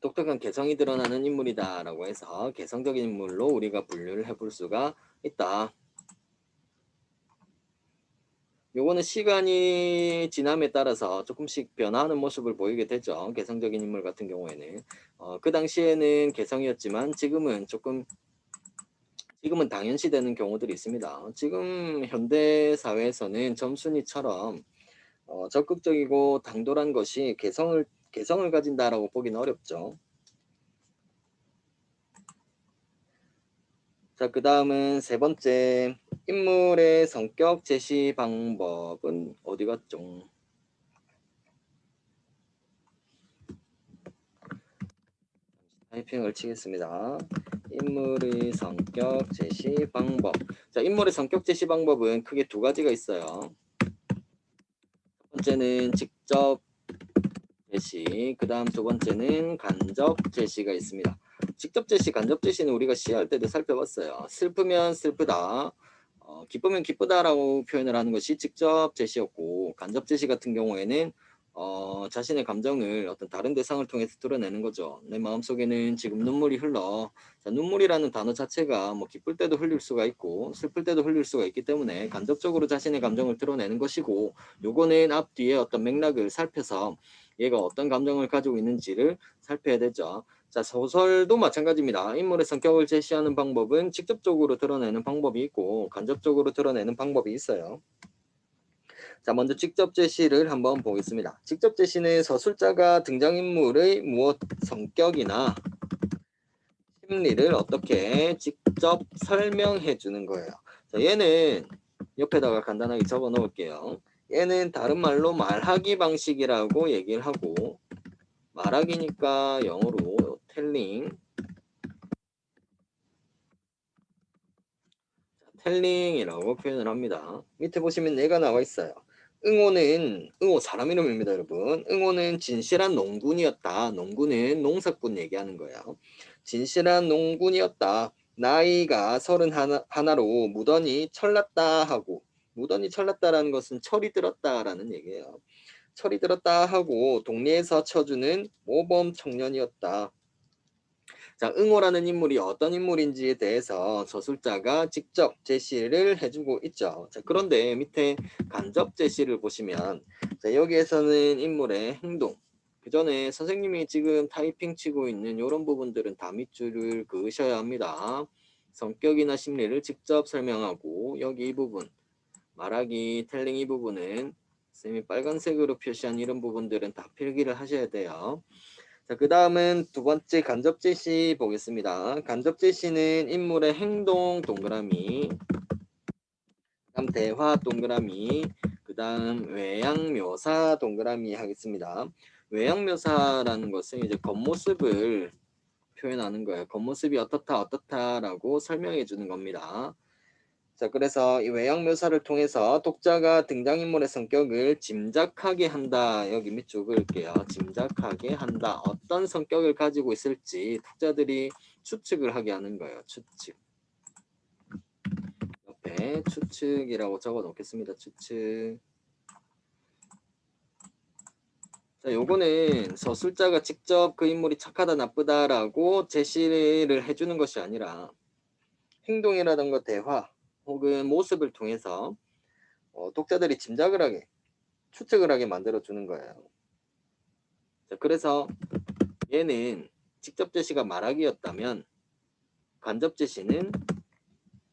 독특한 개성이 드러나는 인물이다라고 해서 개성적인 인물로 우리가 분류를 해볼 수가 있다. 요거는 시간이 지남에 따라서 조금씩 변화하는 모습을 보이게 되죠. 개성적인 인물 같은 경우에는 그 당시에는 개성이었지만 지금은 당연시되는 경우들이 있습니다. 지금 현대 사회에서는 점순이처럼 적극적이고 당돌한 것이 개성을 가진다라고 보기는 어렵죠. 자, 그 다음은 세 번째, 인물의 성격 제시 방법은 어디 갔죠? 타이핑을 치겠습니다. 인물의 성격 제시 방법. 자, 인물의 성격 제시 방법은 크게 두 가지가 있어요. 첫 번째는 직접 제시, 그 다음 두 번째는 간접 제시가 있습니다. 직접 제시, 간접 제시는 우리가 시할 때도 살펴봤어요. 슬프면 슬프다, 기쁘면 기쁘다라고 표현을 하는 것이 직접 제시였고, 간접 제시 같은 경우에는 자신의 감정을 어떤 다른 대상을 통해서 드러내는 거죠. 내 마음속에는 지금 눈물이 흘러. 자, 눈물이라는 단어 자체가 뭐 기쁠 때도 흘릴 수가 있고 슬플 때도 흘릴 수가 있기 때문에 간접적으로 자신의 감정을 드러내는 것이고, 요거는 앞뒤에 어떤 맥락을 살펴서 얘가 어떤 감정을 가지고 있는지를 살펴야 되죠. 자, 소설도 마찬가지입니다. 인물의 성격을 제시하는 방법은 직접적으로 드러내는 방법이 있고 간접적으로 드러내는 방법이 있어요. 자, 먼저 직접 제시를 한번 보겠습니다. 직접 제시는 서술자가 등장인물의 무엇 성격이나 심리를 어떻게 직접 설명해 주는 거예요. 자, 얘는 옆에다가 간단하게 적어 놓을게요. 얘는 다른 말로 말하기 방식이라고 얘기를 하고, 말하기니까 영어로 텔링이라고 표현을 합니다. 밑에 보시면 얘가 나와 있어요. 응호 사람 이름입니다, 여러분. 응호는 진실한 농군이었다. 농군은 농사꾼 얘기하는 거예요. 진실한 농군이었다. 나이가 31로 무던히 철났다 하고, 무던히 철났다라는 것은 철이 들었다라는 얘기예요. 철이 들었다 하고 동리에서 쳐주는 모범 청년이었다. 자, 응호라는 인물이 어떤 인물인지에 대해서 저술자가 직접 제시를 해주고 있죠. 자, 그런데 밑에 간접 제시를 보시면, 자, 여기에서는 인물의 행동, 그 전에 선생님이 지금 타이핑 치고 있는 이런 부분들은 다 밑줄을 그으셔야 합니다. 성격이나 심리를 직접 설명하고, 여기 이 부분, 말하기, 텔링 이 부분은 선생님이 빨간색으로 표시한 이런 부분들은 다 필기를 하셔야 돼요. 자, 그 다음은 두 번째 간접 제시 보겠습니다. 간접 제시는 인물의 행동 동그라미, 그 다음 대화 동그라미, 그 다음 외양 묘사 동그라미 하겠습니다. 외양 묘사라는 것은 이제 겉모습을 표현하는 거예요. 겉모습이 어떻다라고 설명해 주는 겁니다. 자, 그래서 이 외양 묘사를 통해서 독자가 등장인물의 성격을 짐작하게 한다. 여기 밑줄 그을게요. 짐작하게 한다. 어떤 성격을 가지고 있을지 독자들이 추측을 하게 하는 거예요. 추측. 옆에 추측이라고 적어 놓겠습니다. 추측. 자, 요거는 서술자가 직접 그 인물이 착하다 나쁘다라고 제시를 해주는 것이 아니라 행동이라든가 대화 혹은 모습을 통해서 독자들이 짐작을 하게, 추측을 하게 만들어주는 거예요. 자, 그래서 얘는 직접 제시가 말하기였다면 간접 제시는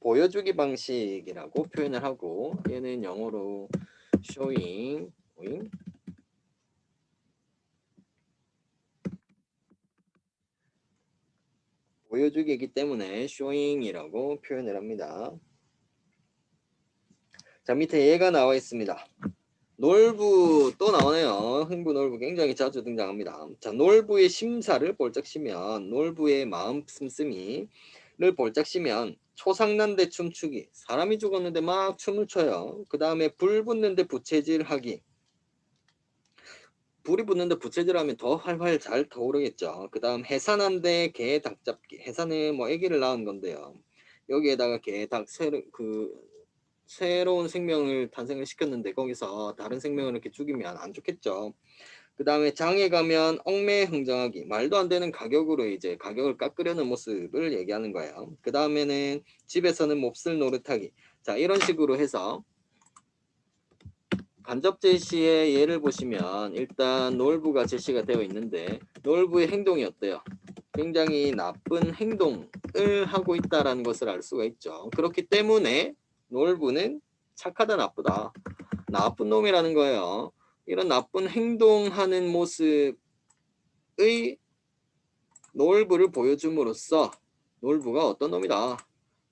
보여주기 방식이라고 표현을 하고, 얘는 영어로 showing, 보여주기이기 때문에 showing이라고 표현을 합니다. 자, 밑에 얘가 나와 있습니다. 놀부 또 나오네요. 흥부 놀부 굉장히 자주 등장합니다. 자, 놀부의 심사를 볼적 시면 놀부의 마음 씀씀이 볼짝시면 초상난데 춤추기. 사람이 죽었는데 막 춤을 춰요. 그 다음에 불 붙는데 부채질하기. 불이 붙는데 부채질하면 더 활활 잘 타오르겠죠. 그 다음 해산한데 개 닭 잡기. 해산은 뭐 아기를 낳은 건데요. 여기에다가 개, 닭, 새로운 생명을 탄생을 시켰는데 거기서 다른 생명을 이렇게 죽이면 안 좋겠죠. 그 다음에 장에 가면 얽매흥정하기. 말도 안 되는 가격으로 이제 가격을 깎으려는 모습을 얘기하는 거예요. 그 다음에는 집에서는 몹쓸 노릇하기. 자, 이런 식으로 해서 간접 제시의 예를 보시면 일단 놀부가 제시가 되어 있는데 놀부의 행동이 어때요? 굉장히 나쁜 행동을 하고 있다는 것을 알 수가 있죠. 그렇기 때문에 놀부는 착하다 나쁘다. 나쁜 놈이라는 거예요. 이런 나쁜 행동하는 모습의 놀부를 보여줌으로써 놀부가 어떤 놈이다.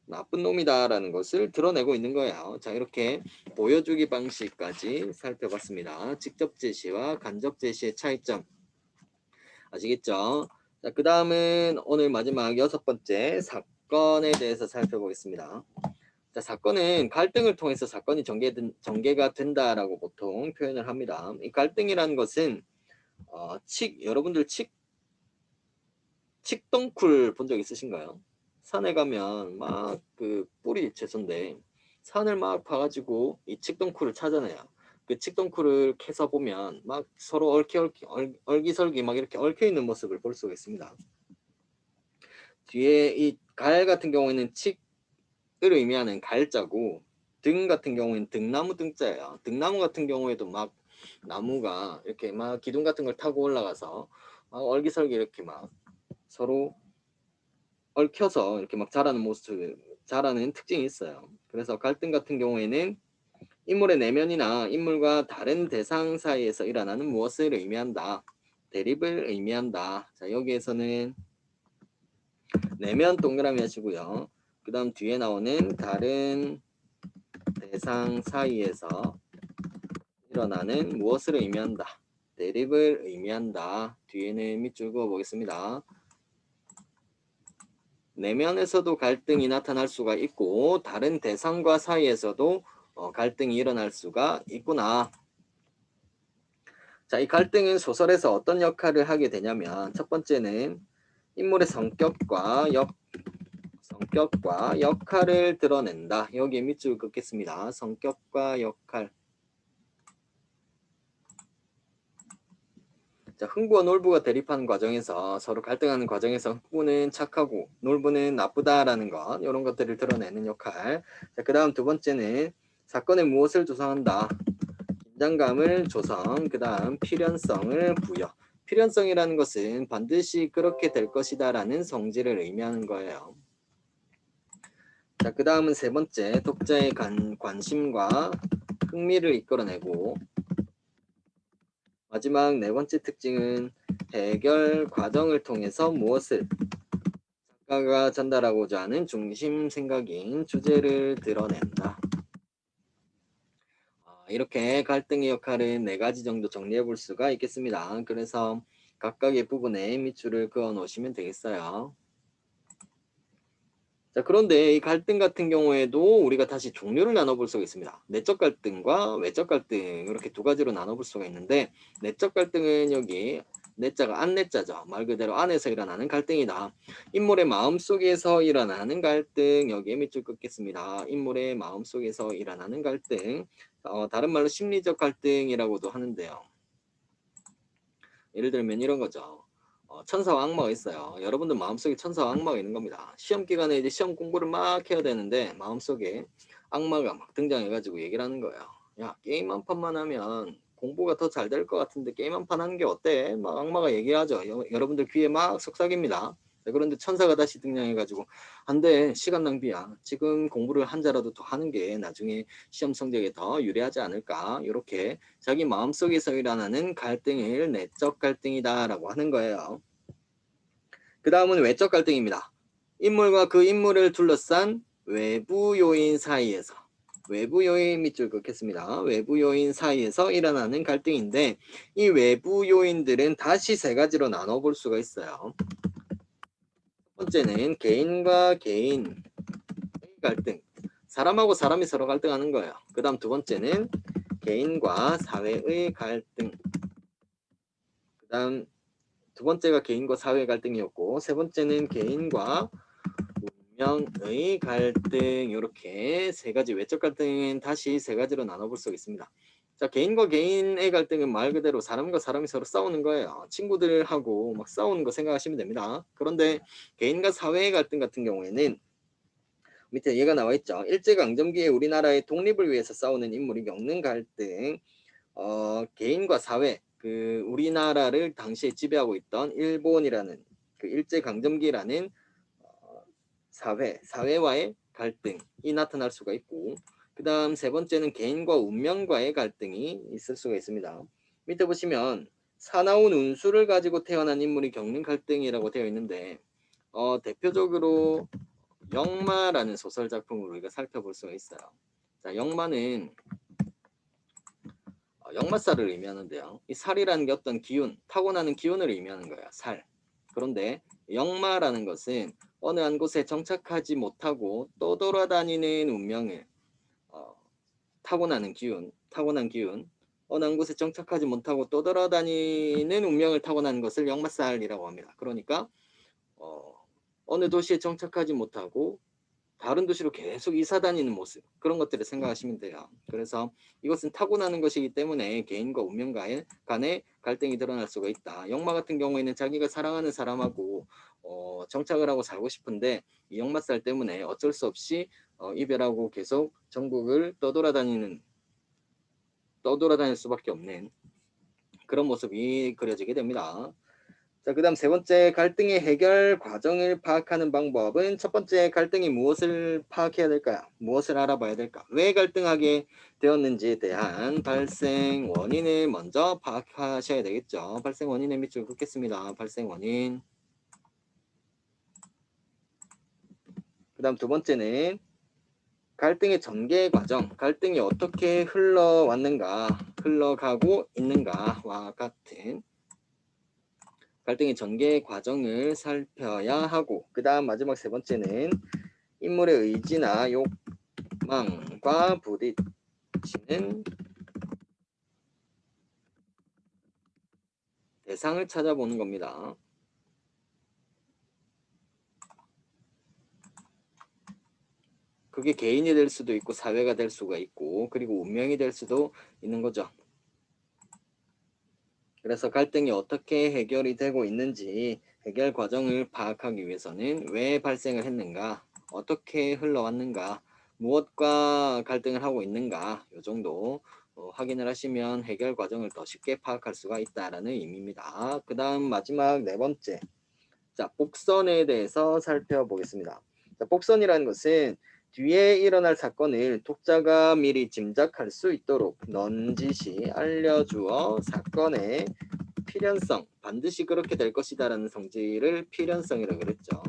나쁜 놈이다라는 것을 드러내고 있는 거예요. 자, 이렇게 보여주기 방식까지 살펴봤습니다. 직접 제시와 간접 제시의 차이점 아시겠죠? 자, 그 다음은 오늘 마지막 6번째 사건에 대해서 살펴보겠습니다. 자, 사건은 갈등을 통해서 사건이 전개가 된다라고 보통 표현을 합니다. 이 갈등이라는 것은 여러분들 칡덩쿨 본 적 있으신가요? 산에 가면 막 그 뿌리 채소인데 산을 막 파가지고 이 칡덩쿨을 찾아내요. 그 칡덩쿨을 캐서 보면 막 서로 얼기설기 막 이렇게 얽혀 있는 모습을 볼 수가 있습니다. 뒤에 이 갈 같은 경우에는 칡을 의미하는 갈자고 등 같은 경우에는 등나무 등자예요. 등나무 같은 경우에도 막 나무가 이렇게 막 기둥 같은 걸 타고 올라가서 막 얼기설기 이렇게 막 서로 얽혀서 이렇게 막 자라는 특징이 있어요. 그래서 갈등 같은 경우에는 인물의 내면이나 인물과 다른 대상 사이에서 일어나는 무엇을 의미한다. 대립을 의미한다. 자, 여기에서는 내면 동그라미 하시고요. 그 다음 뒤에 나오는 다른 대상 사이에서 일어나는 무엇을 의미한다. 대립을 의미한다. 뒤에는 밑줄 그어 보겠습니다. 내면에서도 갈등이 나타날 수가 있고 다른 대상과 사이에서도 갈등이 일어날 수가 있구나. 자, 이 갈등은 소설에서 어떤 역할을 하게 되냐면 첫 번째는 인물의 성격과 역할을 드러낸다. 여기에 밑줄 긋겠습니다. 성격과 역할. 자, 흥부와 놀부가 대립하는 과정에서 서로 갈등하는 과정에서 흥부는 착하고 놀부는 나쁘다라는 것, 이런 것들을 드러내는 역할. 자, 그 다음 두 번째는 사건에 무엇을 조성한다. 긴장감을 조성. 그 다음 필연성을 부여. 필연성이라는 것은 반드시 그렇게 될 것이다라는 성질을 의미하는 거예요. 자, 그 다음은 세 번째, 독자의 관심과 흥미를 이끌어내고, 마지막 네 번째 특징은 해결 과정을 통해서 무엇을 작가가 전달하고자 하는 중심 생각인 주제를 드러낸다. 이렇게 갈등의 역할은 네 가지 정도 정리해 볼 수가 있겠습니다. 그래서 각각의 부분에 밑줄을 그어 놓으시면 되겠어요. 자, 그런데 이 갈등 같은 경우에도 우리가 다시 종류를 나눠볼 수가 있습니다. 내적 갈등과 외적 갈등 이렇게 두 가지로 나눠볼 수가 있는데 내적 갈등은 여기 내자가 안내자죠. 말 그대로 안에서 일어나는 갈등이다. 인물의 마음속에서 일어나는 갈등 여기에 밑줄 긋겠습니다. 인물의 마음속에서 일어나는 갈등 다른 말로 심리적 갈등이라고도 하는데요. 예를 들면 이런 거죠. 천사와 악마가 있어요. 여러분들 마음속에 천사와 악마가 있는 겁니다. 시험 기간에 이제 시험 공부를 막 해야 되는데 마음속에 악마가 막 등장해가지고 얘기를 하는 거예요. 야, 게임 한 판만 하면 공부가 더 잘 될 것 같은데 게임 한 판 하는 게 어때? 막 악마가 얘기하죠. 여러분들 귀에 막 속삭입니다. 그런데 천사가 다시 등장해가지고 안 돼, 시간 낭비야. 지금 공부를 한 자라도 더 하는 게 나중에 시험 성적에 더 유리하지 않을까. 이렇게 자기 마음속에서 일어나는 갈등을 내적 갈등이다 라고 하는 거예요. 그 다음은 외적 갈등입니다. 인물과 그 인물을 둘러싼 외부 요인 사이에서 외부 요인 밑줄 긋겠습니다. 외부 요인 사이에서 일어나는 갈등인데 이 외부 요인들은 다시 세 가지로 나눠볼 수가 있어요. 첫 번째는 개인과 개인의 갈등. 사람하고 사람이 서로 갈등하는 거예요. 그 다음 두 번째는 개인과 사회의 갈등. 그 다음 두 번째가 개인과 사회의 갈등이었고 세 번째는 개인과 운명의 갈등. 이렇게 세 가지 외적 갈등은 다시 세 가지로 나눠볼 수 있습니다. 자, 개인과 개인의 갈등은 말 그대로 사람과 사람이 서로 싸우는 거예요. 친구들하고 막 싸우는 거 생각하시면 됩니다. 그런데 개인과 사회의 갈등 같은 경우에는 밑에 얘가 나와 있죠. 일제강점기에 우리나라의 독립을 위해서 싸우는 인물이 겪는 갈등. 개인과 사회, 그 우리나라를 당시에 지배하고 있던 일본이라는 그 일제강점기라는 사회와의 갈등이 나타날 수가 있고, 그 다음 세 번째는 개인과 운명과의 갈등이 있을 수가 있습니다. 밑에 보시면 사나운 운수를 가지고 태어난 인물이 겪는 갈등이라고 되어 있는데 대표적으로 영마라는 소설 작품을 우리가 살펴볼 수가 있어요. 자, 영마는 역마살을 의미하는데요. 이 살이라는 게 어떤 기운, 타고나는 기운을 의미하는 거예요. 살. 그런데 역마라는 것은 어느 한 곳에 정착하지 못하고 떠돌아다니는 운명을 타고난 기운, 어느 한 곳에 정착하지 못하고 떠돌아다니는 운명을 타고나는 것을 역마살이라고 합니다. 그러니까 어느 도시에 정착하지 못하고 다른 도시로 계속 이사 다니는 모습, 그런 것들을 생각하시면 돼요. 그래서 이것은 타고나는 것이기 때문에 개인과 운명 간의 갈등이 드러날 수가 있다. 역마 같은 경우에는 자기가 사랑하는 사람하고 정착을 하고 살고 싶은데 이 역마살 때문에 어쩔 수 없이 이별하고 계속 전국을 떠돌아다닐 수밖에 없는 그런 모습이 그려지게 됩니다. 자, 그 다음 세 번째, 갈등의 해결 과정을 파악하는 방법은 첫 번째, 갈등이 무엇을 파악해야 될까요? 무엇을 알아봐야 될까? 왜 갈등하게 되었는지에 대한 발생 원인을 먼저 파악하셔야 되겠죠. 발생 원인의 밑줄 긋겠습니다. 발생 원인. 그 다음 두 번째는 갈등의 전개 과정, 갈등이 어떻게 흘러가고 있는가와 같은 갈등의 전개 과정을 살펴야 하고, 그 다음 마지막 세 번째는 인물의 의지나 욕망과 부딪히는 대상을 찾아보는 겁니다. 그게 개인이 될 수도 있고 사회가 될 수가 있고 그리고 운명이 될 수도 있는 거죠. 그래서 갈등이 어떻게 해결이 되고 있는지 해결 과정을 파악하기 위해서는 왜 발생을 했는가, 어떻게 흘러왔는가, 무엇과 갈등을 하고 있는가, 이 정도 확인을 하시면 해결 과정을 더 쉽게 파악할 수가 있다라는 의미입니다. 그 다음 마지막 네 번째, 자, 복선에 대해서 살펴보겠습니다. 자, 복선이라는 것은 뒤에 일어날 사건을 독자가 미리 짐작할 수 있도록 넌지시 알려주어 사건의 필연성, 반드시 그렇게 될 것이다 라는 성질을 필연성이라고 그랬죠.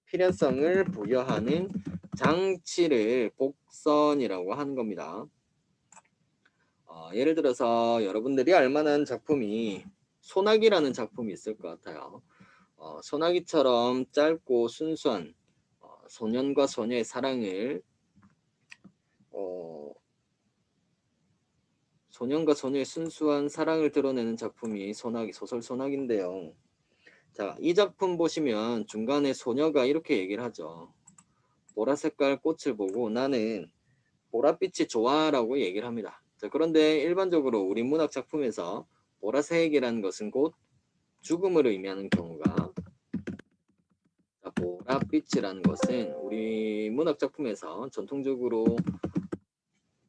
필연성을 부여하는 장치를 복선이라고 하는 겁니다. 예를 들어서 여러분들이 알만한 작품이 소나기라는 작품이 있을 것 같아요. 소나기처럼 짧고 순수한 소년과 소녀의 사랑을 소년과 소녀의 순수한 사랑을 드러내는 작품이 소나기, 소설 소나기인데요. 자, 이 작품 보시면 중간에 소녀가 이렇게 얘기를 하죠. 보라색깔 꽃을 보고 나는 보랏빛이 좋아라고 얘기를 합니다. 자, 그런데 일반적으로 우리 문학 작품에서 보라색이라는 것은 곧 죽음을 의미하는 경우가, 보랏빛이라는 것은 우리 문학 작품에서 전통적으로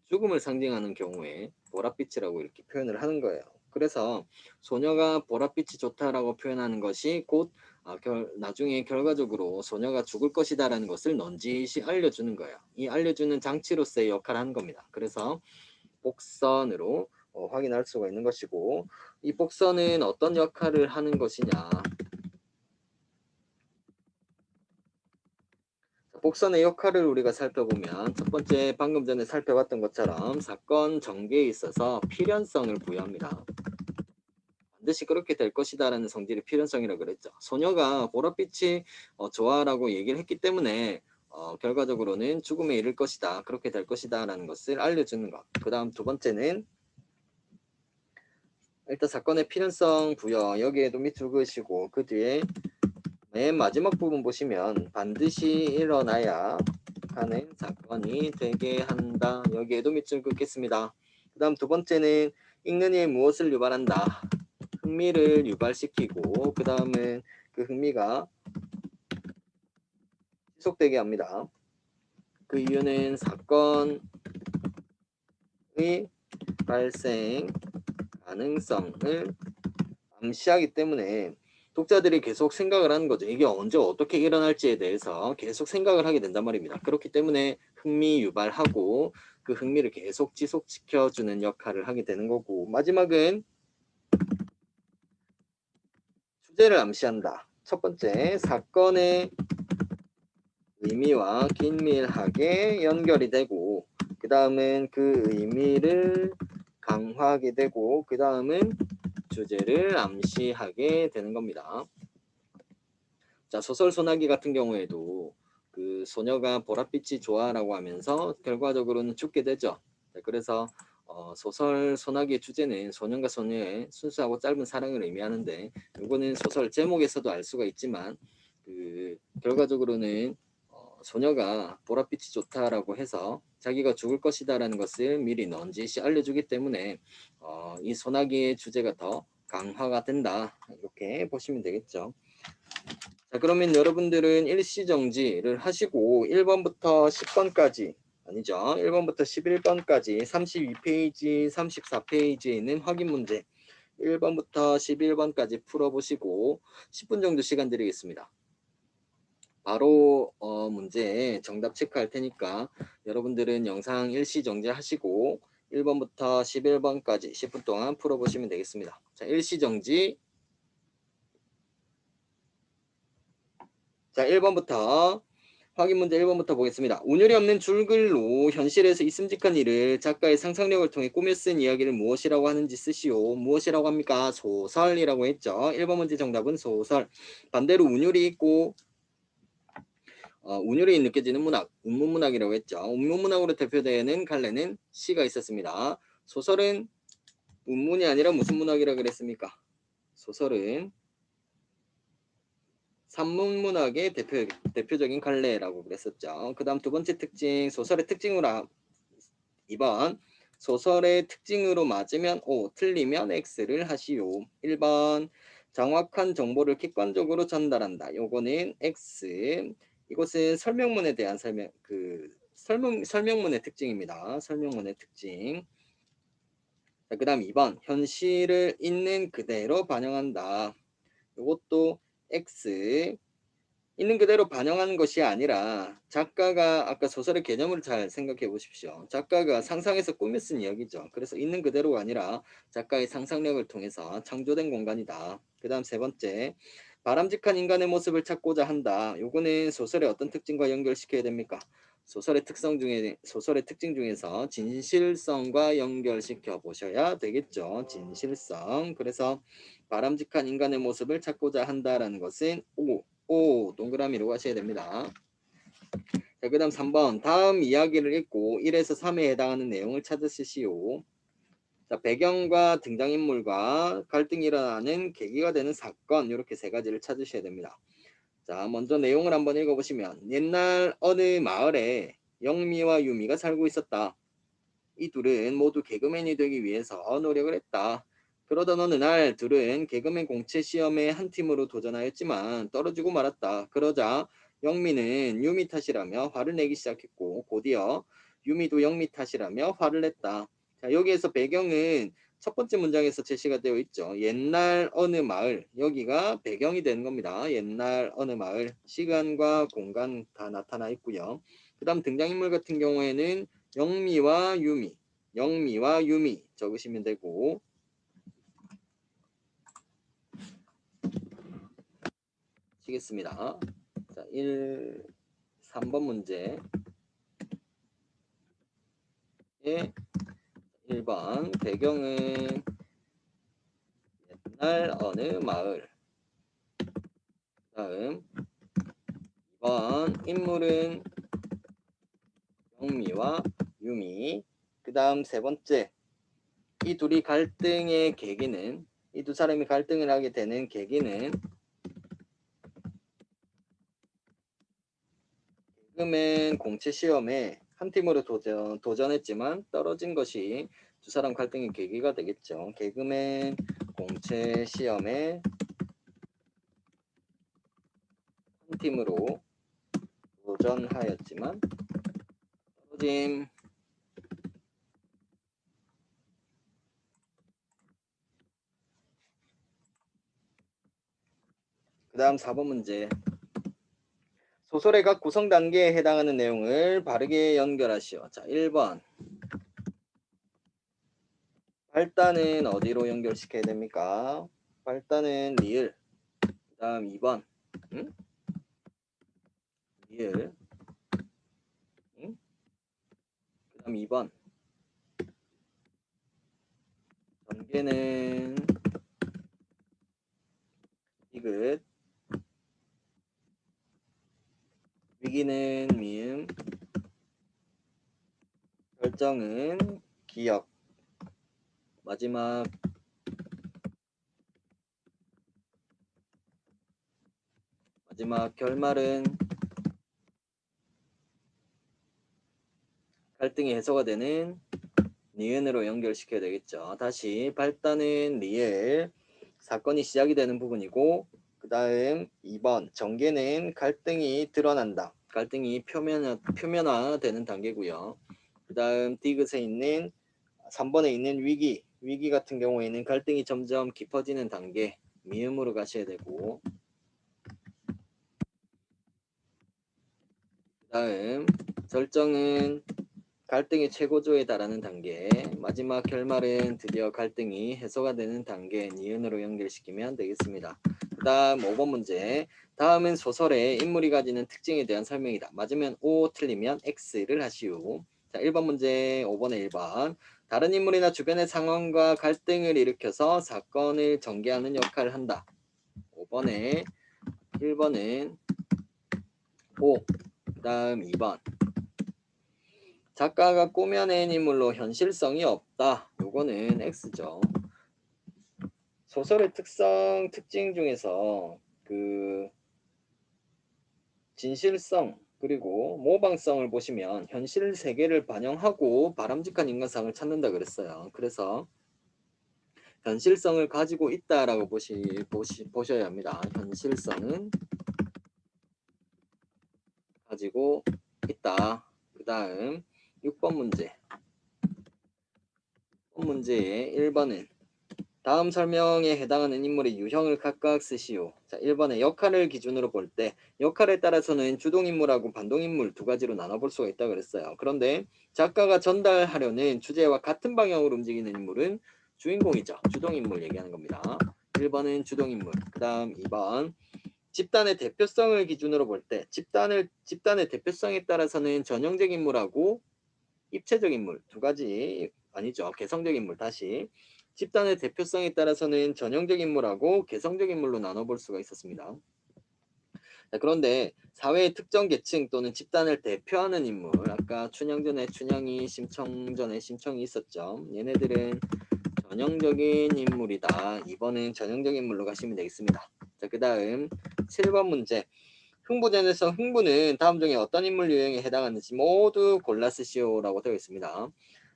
죽음을 상징하는 경우에 보랏빛이라고 이렇게 표현을 하는 거예요. 그래서 소녀가 보랏빛이 좋다라고 표현하는 것이 곧 나중에 결과적으로 소녀가 죽을 것이다라는 것을 넌지시 알려주는 거예요. 이 알려주는 장치로서의 역할을 하는 겁니다. 그래서 복선으로 확인할 수가 있는 것이고, 이 복선은 어떤 역할을 하는 것이냐, 복선의 역할을 우리가 살펴보면 첫 번째, 방금 전에 살펴봤던 것처럼 사건 전개에 있어서 필연성을 부여합니다. 반드시 그렇게 될 것이다라는 성질의 필연성이라고 그랬죠. 소녀가 보랏빛이 좋아라고 얘기를 했기 때문에 결과적으로는 죽음에 이를 것이다. 그렇게 될 것이다라는 것을 알려주는 것. 그 다음 두 번째는 일단 사건의 필연성 부여 여기에도 밑줄 그으시고 그 뒤에 맨 마지막 부분 보시면 반드시 일어나야 하는 사건이 되게 한다. 여기에도 밑줄 긋겠습니다. 그 다음 두 번째는 읽는 이에 무엇을 유발한다. 흥미를 유발시키고 그 다음은 그 흥미가 지속되게 합니다. 그 이유는 사건의 발생 가능성을 암시하기 때문에 독자들이 계속 생각을 하는 거죠. 이게 언제 어떻게 일어날지에 대해서 계속 생각을 하게 된단 말입니다. 그렇기 때문에 흥미 유발하고 그 흥미를 계속 지속시켜주는 역할을 하게 되는 거고 마지막은 주제를 암시한다. 첫 번째, 사건의 의미와 긴밀하게 연결이 되고 그 다음은 그 의미를 강화하게 되고 그 다음은 주제를 암시하게 되는 겁니다. 자, 소설 소나기 같은 경우에도 그 소녀가 보랏빛이 좋아라고 하면서 결과적으로는 죽게 되죠. 그래서 소설 소나기의 주제는 소년과 소녀의 순수하고 짧은 사랑을 의미하는데 이거는 소설 제목에서도 알 수가 있지만 그 결과적으로는 소녀가 보랏빛이 좋다라고 해서 자기가 죽을 것이다라는 것을 미리 넌지시 알려주기 때문에 이 소나기의 주제가 더 강화가 된다 이렇게 보시면 되겠죠. 자, 그러면 여러분들은 일시정지를 하시고 1번부터 10번까지 아니죠. 1번부터 11번까지 32페이지, 34페이지에 있는 확인 문제 1번부터 11번까지 풀어보시고 10분 정도 시간 드리겠습니다. 바로 문제 정답 체크할 테니까 여러분들은 영상 일시정지 하시고 1번부터 11번까지 10분 동안 풀어보시면 되겠습니다. 자, 일시정지. 자, 1번부터 확인 문제 1번부터 보겠습니다. 운율이 없는 줄글로 현실에서 있음직한 일을 작가의 상상력을 통해 꾸며 쓴 이야기를 무엇이라고 하는지 쓰시오. 무엇이라고 합니까? 소설이라고 했죠. 1번 문제 정답은 소설. 반대로 운율이 있고 운율이 느껴지는 문학, 운문문학이라고 했죠. 운문문학으로 대표되는 갈래는 시가 있었습니다. 소설은 운문이 아니라 무슨 문학이라고 그랬습니까? 소설은 산문문학의 대표적인 갈래라고 그랬었죠. 그 다음 두 번째 특징, 소설의 특징으로 2번 소설의 특징으로 맞으면 O, 틀리면 X를 하시오. 1번 정확한 정보를 객관적으로 전달한다. 요거는 X. 이것은 설명문에 대한 설명문의 특징입니다. 설명문의 특징. 그 다음 2번 현실을 있는 그대로 반영한다. 이것도 X. 있는 그대로 반영하는 것이 아니라 작가가 아까 소설의 개념을 잘 생각해 보십시오. 작가가 상상해서 꾸며 쓴 이야기죠. 그래서 있는 그대로가 아니라 작가의 상상력을 통해서 창조된 공간이다. 그 다음 세 번째, 바람직한 인간의 모습을 찾고자 한다. 요거는 소설의 어떤 특징과 연결시켜야 됩니까? 소설의 특징 중에서 진실성과 연결시켜 보셔야 되겠죠. 진실성. 그래서 바람직한 인간의 모습을 찾고자 한다라는 것은 오 동그라미로 하셔야 됩니다. 자, 그 다음 3번 다음 이야기를 읽고 1에서 3에 해당하는 내용을 찾으시오. 자, 배경과 등장인물과 갈등이 일어나는 계기가 되는 사건 이렇게 세 가지를 찾으셔야 됩니다. 자, 먼저 내용을 한번 읽어보시면 옛날 어느 마을에 영미와 유미가 살고 있었다. 이 둘은 모두 개그맨이 되기 위해서 노력을 했다. 그러던 어느 날 둘은 개그맨 공채 시험에 한 팀으로 도전하였지만 떨어지고 말았다. 그러자 영미는 유미 탓이라며 화를 내기 시작했고 곧이어 유미도 영미 탓이라며 화를 냈다. 자, 여기에서 배경은 첫 번째 문장에서 제시가 되어 있죠. 옛날 어느 마을. 여기가 배경이 되는 겁니다. 옛날 어느 마을. 시간과 공간 다 나타나 있고요. 그 다음 등장인물 같은 경우에는 영미와 유미 적으시면 되고 치겠습니다. 자, 3번 문제 1번 배경은 날 어느 마을. 다음 2번 인물은 영미와 유미. 그 다음 세 번째 이 둘이 갈등의 계기는 이 두 사람이 갈등을 하게 되는 계기는 개그맨 공채 시험에 한 팀으로 도전했지만 떨어진 것이 두 사람 갈등의 계기가 되겠죠. 개그맨 공채 시험에 한 팀으로 도전하였지만 떨어짐. 그 다음 4번 문제. 소설의 각 구성 단계에 해당하는 내용을 바르게 연결하시오. 자, 1번. 발단은 어디로 연결시켜야 됩니까? 발단은 리을. 그 다음 2번. 응? 리을. 응? 그 다음 2번. 전개는 디귿. 위기는 미음. 결정은 기역. 마지막 결말은 갈등이 해소가 되는 니은으로 연결시켜야 되겠죠. 다시 발단은 리을. 사건이 시작이 되는 부분이고 그 다음 2번 전개는 갈등이 드러난다. 갈등이 표면화되는 단계고요. 그 다음 디귿에 있는 3번에 있는 위기 같은 경우에는 갈등이 점점 깊어지는 단계 미음으로 가셔야 되고 그 다음 절정은 갈등이 최고조에 달하는 단계 마지막 결말은 드디어 갈등이 해소가 되는 단계 니은으로 연결시키면 되겠습니다. 그 다음 5번 문제. 다음은 소설의 인물이 가지는 특징에 대한 설명이다. 맞으면 O, 틀리면 X를 하시오. 자, 1번 문제 5번에 1번. 다른 인물이나 주변의 상황과 갈등을 일으켜서 사건을 전개하는 역할을 한다. 5번에 1번은 O, 그 다음 2번. 작가가 꾸며낸 인물로 현실성이 없다. 요거는 X죠. 소설의 특징 중에서 그 진실성 그리고 모방성을 보시면 현실 세계를 반영하고 바람직한 인간상을 찾는다 그랬어요. 그래서 현실성을 가지고 있다라고 보셔야 합니다. 현실성은 가지고 있다. 그 다음 6번 문제. 6번 문제의 1번은 다음 설명에 해당하는 인물의 유형을 각각 쓰시오. 자, 1번에 역할을 기준으로 볼 때 역할에 따라서는 주동인물하고 반동인물 두 가지로 나눠볼 수가 있다고 그랬어요. 그런데 작가가 전달하려는 주제와 같은 방향으로 움직이는 인물은 주인공이죠. 주동인물 얘기하는 겁니다. 1번은 주동인물. 그 다음 2번 집단의 대표성을 기준으로 볼 때 집단의 대표성에 따라서는 전형적 인물하고 입체적 인물 두 가지 아니죠. 개성적 인물 다시 집단의 대표성에 따라서는 전형적 인물하고 개성적 인물로 나눠볼 수가 있었습니다. 자, 그런데 사회의 특정 계층 또는 집단을 대표하는 인물 아까 춘향전에 춘향이 심청전에 심청이 있었죠. 얘네들은 전형적인 인물이다. 2번은 전형적 인물로 가시면 되겠습니다. 자, 그 다음 7번 문제. 흥부전에서 흥부는 다음 중에 어떤 인물 유형에 해당하는지 모두 골라 쓰시오라고 되어 있습니다.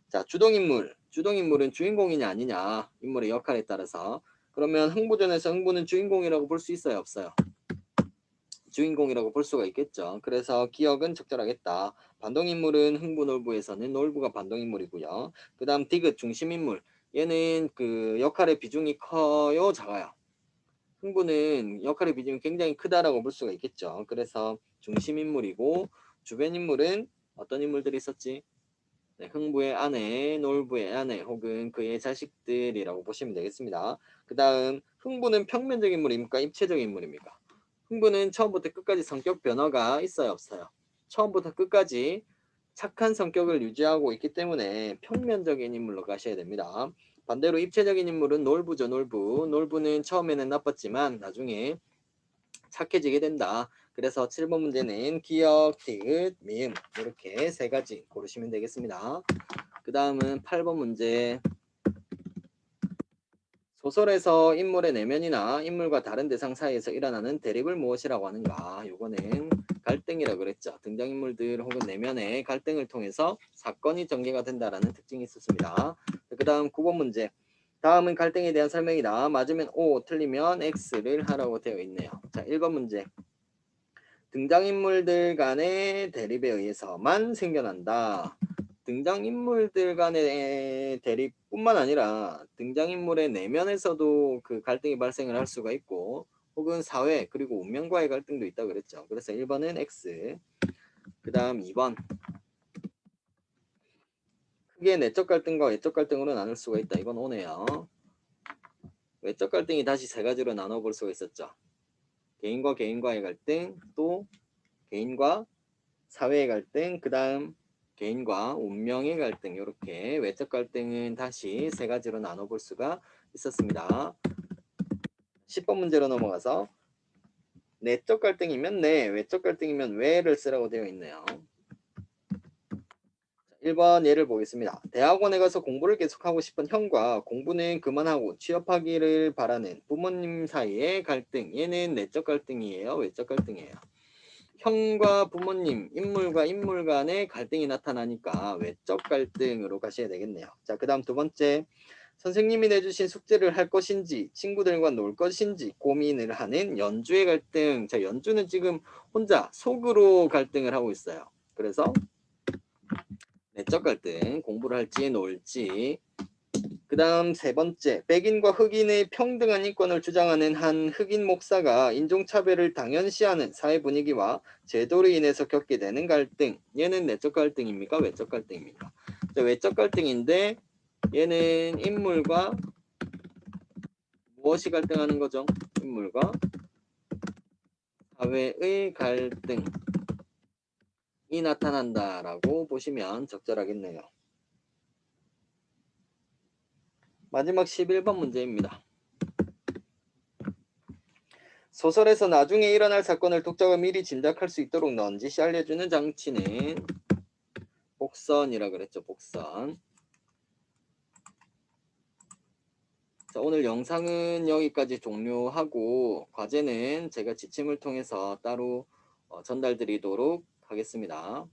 자, 주동인물은 주인공이냐 아니냐 인물의 역할에 따라서 그러면 흥부전에서 흥부는 주인공이라고 볼 수 있어요 없어요? 주인공이라고 볼 수가 있겠죠. 그래서 기억은 적절하겠다. 반동인물은 흥부 놀부에서는 놀부가 반동인물이고요. 그 다음 디귿 중심인물 얘는 그 역할의 비중이 커요 작아요? 흥부는 역할의 비중이 굉장히 크다라고 볼 수가 있겠죠. 그래서 중심인물이고 주변 인물은 어떤 인물들이 있었지? 네, 흥부의 아내, 놀부의 아내 혹은 그의 자식들이라고 보시면 되겠습니다. 그 다음 흥부는 평면적 인물입니까? 입체적 인물입니까? 흥부는 처음부터 끝까지 성격 변화가 있어요 없어요? 처음부터 끝까지 착한 성격을 유지하고 있기 때문에 평면적인 인물로 가셔야 됩니다. 반대로 입체적인 인물은 놀부죠. 놀부는 처음에는 나빴지만 나중에 착해지게 된다. 그래서 7번 문제는 기역, 디귿, 미음 이렇게 세 가지 고르시면 되겠습니다. 그 다음은 8번 문제. 소설에서 인물의 내면이나 인물과 다른 대상 사이에서 일어나는 대립을 무엇이라고 하는가? 요거는 갈등이라고 그랬죠. 등장인물들 혹은 내면의 갈등을 통해서 사건이 전개가 된다라는 특징이 있었습니다. 그 다음 9번 문제. 다음은 갈등에 대한 설명이다. 맞으면 O, 틀리면 X를 하라고 되어 있네요. 자, 1번 문제. 등장인물들 간의 대립에 의해서만 생겨난다. 등장인물들 간의 대립뿐만 아니라 등장인물의 내면에서도 그 갈등이 발생을 할 수가 있고 혹은 사회 그리고 운명과의 갈등도 있다고 그랬죠. 그래서 1번은 X. 그 다음 2번. 크게 내적 갈등과 외적 갈등으로 나눌 수가 있다. 이건 O네요. 외적 갈등이 다시 세 가지로 나눠볼 수가 있었죠. 개인과 개인과의 갈등, 또 개인과 사회의 갈등, 그 다음 개인과 운명의 갈등, 이렇게 외적 갈등은 다시 세 가지로 나눠볼 수가 있었습니다. 10번 문제로 넘어가서 내적 갈등이면 내, 외적 갈등이면 왜를 쓰라고 되어 있네요. 1번 예를 보겠습니다. 대학원에 가서 공부를 계속하고 싶은 형과 공부는 그만하고 취업하기를 바라는 부모님 사이의 갈등, 얘는 내적 갈등이에요, 외적 갈등이에요? 형과 부모님, 인물과 인물 간의 갈등이 나타나니까 외적 갈등으로 가셔야 되겠네요. 자, 그 다음 두 번째. 선생님이 내주신 숙제를 할 것인지 친구들과 놀 것인지 고민을 하는 연주의 갈등. 자, 연주는 지금 혼자 속으로 갈등을 하고 있어요. 그래서 내적 갈등, 공부를 할지 놀지. 그 다음 세 번째, 백인과 흑인의 평등한 인권을 주장하는 한 흑인 목사가 인종차별을 당연시하는 사회 분위기와 제도로 인해서 겪게 되는 갈등. 얘는 내적 갈등입니까? 외적 갈등입니까? 외적 갈등인데 얘는 인물과 무엇이 갈등하는 거죠? 인물과 사회의 갈등이 나타난다라고 보시면 적절하겠네요. 마지막 11번 문제입니다. 소설에서 나중에 일어날 사건을 독자가 미리 짐작할 수 있도록 넌지시 알려주는 장치는 복선이라 그랬죠. 복선. 자, 오늘 영상은 여기까지 종료하고 과제는 제가 지침을 통해서 따로 전달 드리도록 하겠습니다.